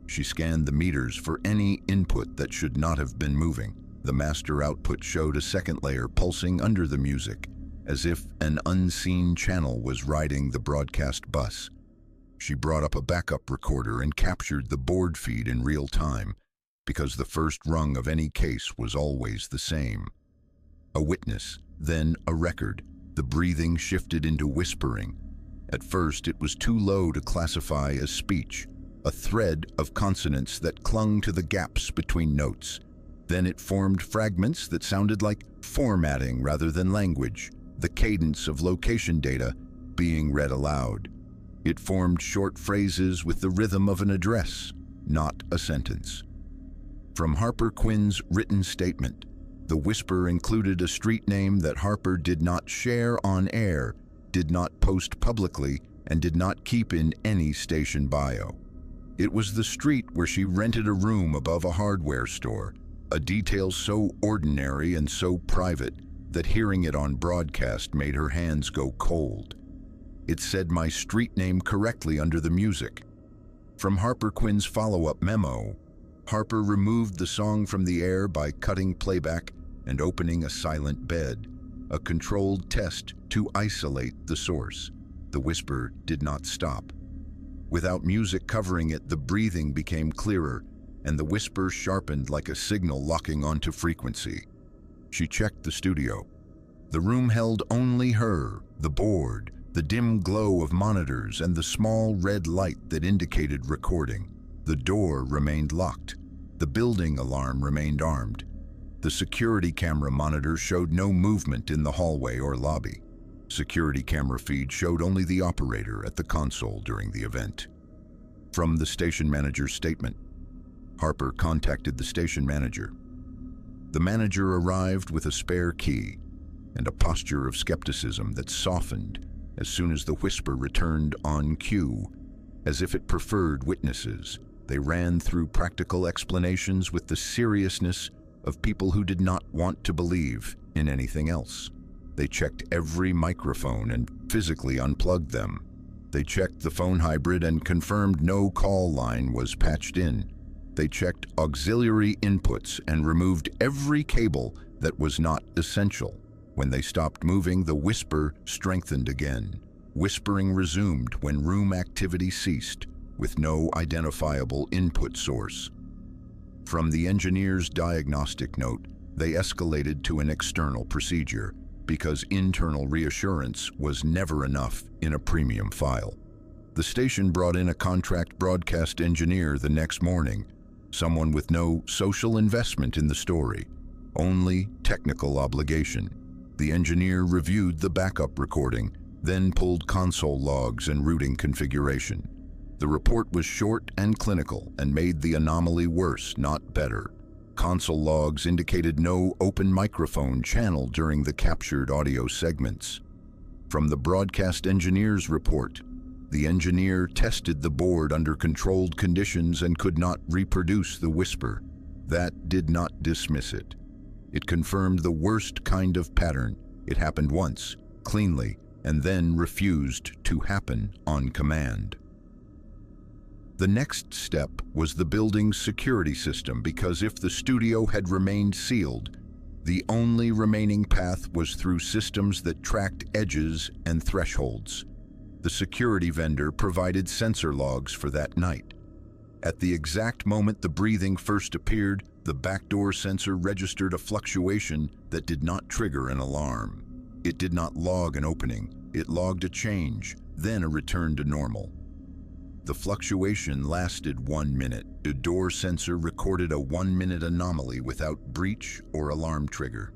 She scanned the meters for any input that should not have been moving. The master output showed a second layer pulsing under the music, as if an unseen channel was riding the broadcast bus. She brought up a backup recorder and captured the board feed in real time, because the first rung of any case was always the same. A witness, then a record. The breathing shifted into whispering. At first, it was too low to classify as speech, a thread of consonants that clung to the gaps between notes. Then it formed fragments that sounded like formatting rather than language, the cadence of location data being read aloud. It formed short phrases with the rhythm of an address, not a sentence. From Harper Quinn's written statement, the whisper included a street name that Harper did not share on air, did not post publicly, and did not keep in any station bio. It was the street where she rented a room above a hardware store, a detail so ordinary and so private that hearing it on broadcast made her hands go cold. It said my street name correctly under the music. From Harper Quinn's follow-up memo, Harper removed the song from the air by cutting playback and opening a silent bed, a controlled test to isolate the source. The whisper did not stop. Without music covering it, the breathing became clearer, and the whisper sharpened like a signal locking onto frequency. She checked the studio. The room held only her, the board, the dim glow of monitors, and the small red light that indicated recording. The door remained locked. The building alarm remained armed. The security camera monitor showed no movement in the hallway or lobby. Security camera feed showed only the operator at the console during the event. From the station manager's statement, Harper contacted the station manager. The manager arrived with a spare key and a posture of skepticism that softened as soon as the whisper returned on cue, as if it preferred witnesses. They ran through practical explanations with the seriousness of people who did not want to believe in anything else. They checked every microphone and physically unplugged them. They checked the phone hybrid and confirmed no call line was patched in. They checked auxiliary inputs and removed every cable that was not essential. When they stopped moving, the whisper strengthened again. Whispering resumed when room activity ceased, with no identifiable input source. From the engineer's diagnostic note, they escalated to an external procedure, because internal reassurance was never enough in a premium file. The station brought in a contract broadcast engineer the next morning, someone with no social investment in the story, only technical obligation. The engineer reviewed the backup recording, then pulled console logs and routing configuration. The report was short and clinical and made the anomaly worse, not better. Console logs indicated no open microphone channel during the captured audio segments. From the broadcast engineer's report, the engineer tested the board under controlled conditions and could not reproduce the whisper. That did not dismiss it. It confirmed the worst kind of pattern. It happened once, cleanly, and then refused to happen on command. The next step was the building's security system, because if the studio had remained sealed, the only remaining path was through systems that tracked edges and thresholds. The security vendor provided sensor logs for that night. At the exact moment the breathing first appeared, the backdoor sensor registered a fluctuation that did not trigger an alarm. It did not log an opening, it logged a change, then a return to normal. The fluctuation lasted 1 minute. The door sensor recorded a 1-minute anomaly without breach or alarm trigger.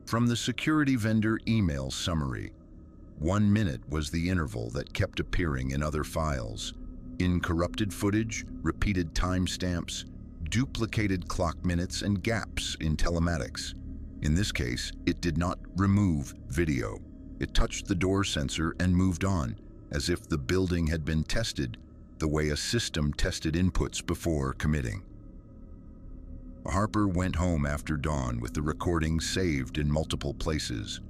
From the security vendor email summary, 1 minute was the interval that kept appearing in other files. In corrupted footage, repeated timestamps, duplicated clock minutes, and gaps in telematics. In this case, it did not remove video. It touched the door sensor and moved on, as if the building had been tested the way a system tested inputs before committing. Harper went home after dawn with the recording saved in multiple places.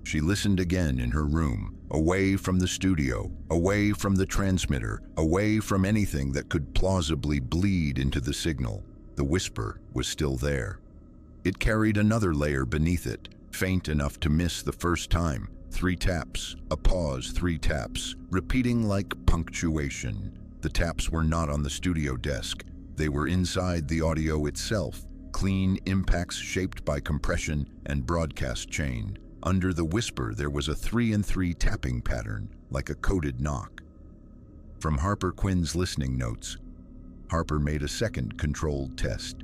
She listened again in her room, away from the studio, away from the transmitter, away from anything that could plausibly bleed into the signal. The whisper was still there. It carried another layer beneath it, faint enough to miss the first time. 3 taps, a pause, 3 taps, repeating like punctuation. The taps were not on the studio desk. They were inside the audio itself, clean impacts shaped by compression and broadcast chain. Under the whisper, there was a 3-and-3 tapping pattern, like a coded knock. From Harper Quinn's listening notes, Harper made a second controlled test.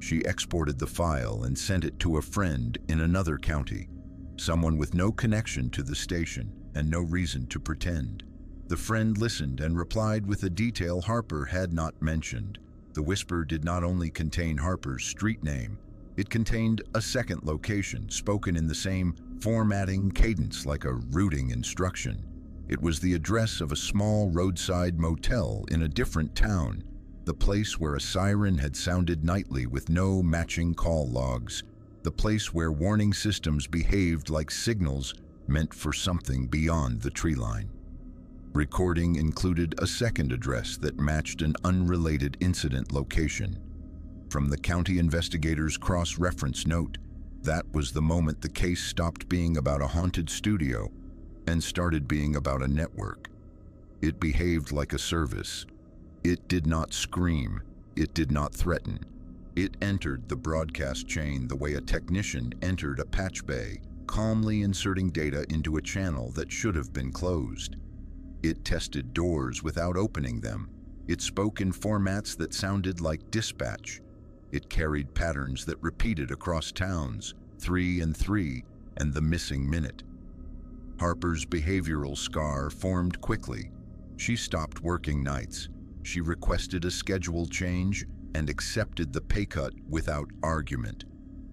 She exported the file and sent it to a friend in another county, someone with no connection to the station and no reason to pretend. The friend listened and replied with a detail Harper had not mentioned. The whisper did not only contain Harper's street name, it contained a second location, spoken in the same formatting cadence like a routing instruction. It was the address of a small roadside motel in a different town, the place where a siren had sounded nightly with no matching call logs, the place where warning systems behaved like signals meant for something beyond the tree line. Recording included a second address that matched an unrelated incident location. From the county investigator's cross-reference note, that was the moment the case stopped being about a haunted studio and started being about a network. It behaved like a service. It did not scream. It did not threaten. It entered the broadcast chain the way a technician entered a patch bay, calmly inserting data into a channel that should have been closed. It tested doors without opening them. It spoke in formats that sounded like dispatch. It carried patterns that repeated across towns, 3-and-3, and the missing minute. Harper's behavioral scar formed quickly. She stopped working nights. She requested a schedule change and accepted the pay cut without argument.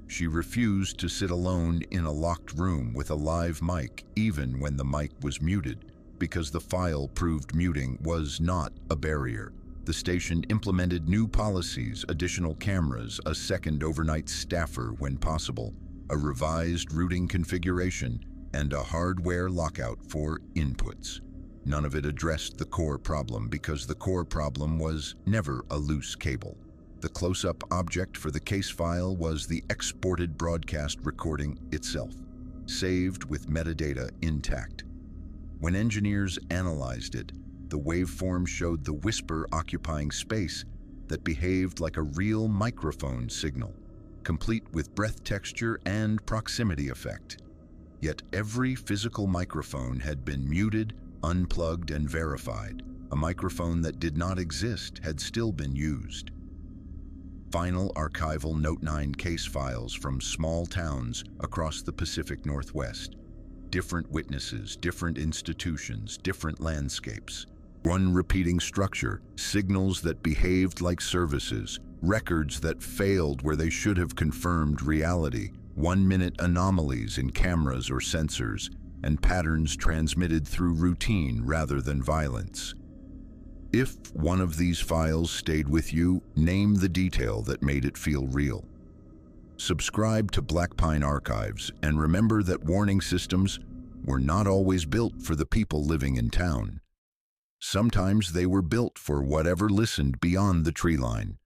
She refused to sit alone in a locked room with a live mic, even when the mic was muted, because the file proved muting was not a barrier. The station implemented new policies, additional cameras, a second overnight staffer when possible, a revised routing configuration, and a hardware lockout for inputs. None of it addressed the core problem because the core problem was never a loose cable. The close-up object for the case file was the exported broadcast recording itself, saved with metadata intact. When engineers analyzed it, the waveform showed the whisper occupying space that behaved like a real microphone signal, complete with breath texture and proximity effect. Yet every physical microphone had been muted, unplugged, and verified. A microphone that did not exist had still been used. Final archival Note 9 case files from small towns across the Pacific Northwest. Different witnesses, different institutions, different landscapes. One repeating structure, signals that behaved like services, records that failed where they should have confirmed reality, 1-minute anomalies in cameras or sensors, and patterns transmitted through routine rather than violence. If one of these files stayed with you, name the detail that made it feel real. Subscribe to Black Pine Archives and remember that warning systems were not always built for the people living in town. Sometimes they were built for whatever listened beyond the tree line.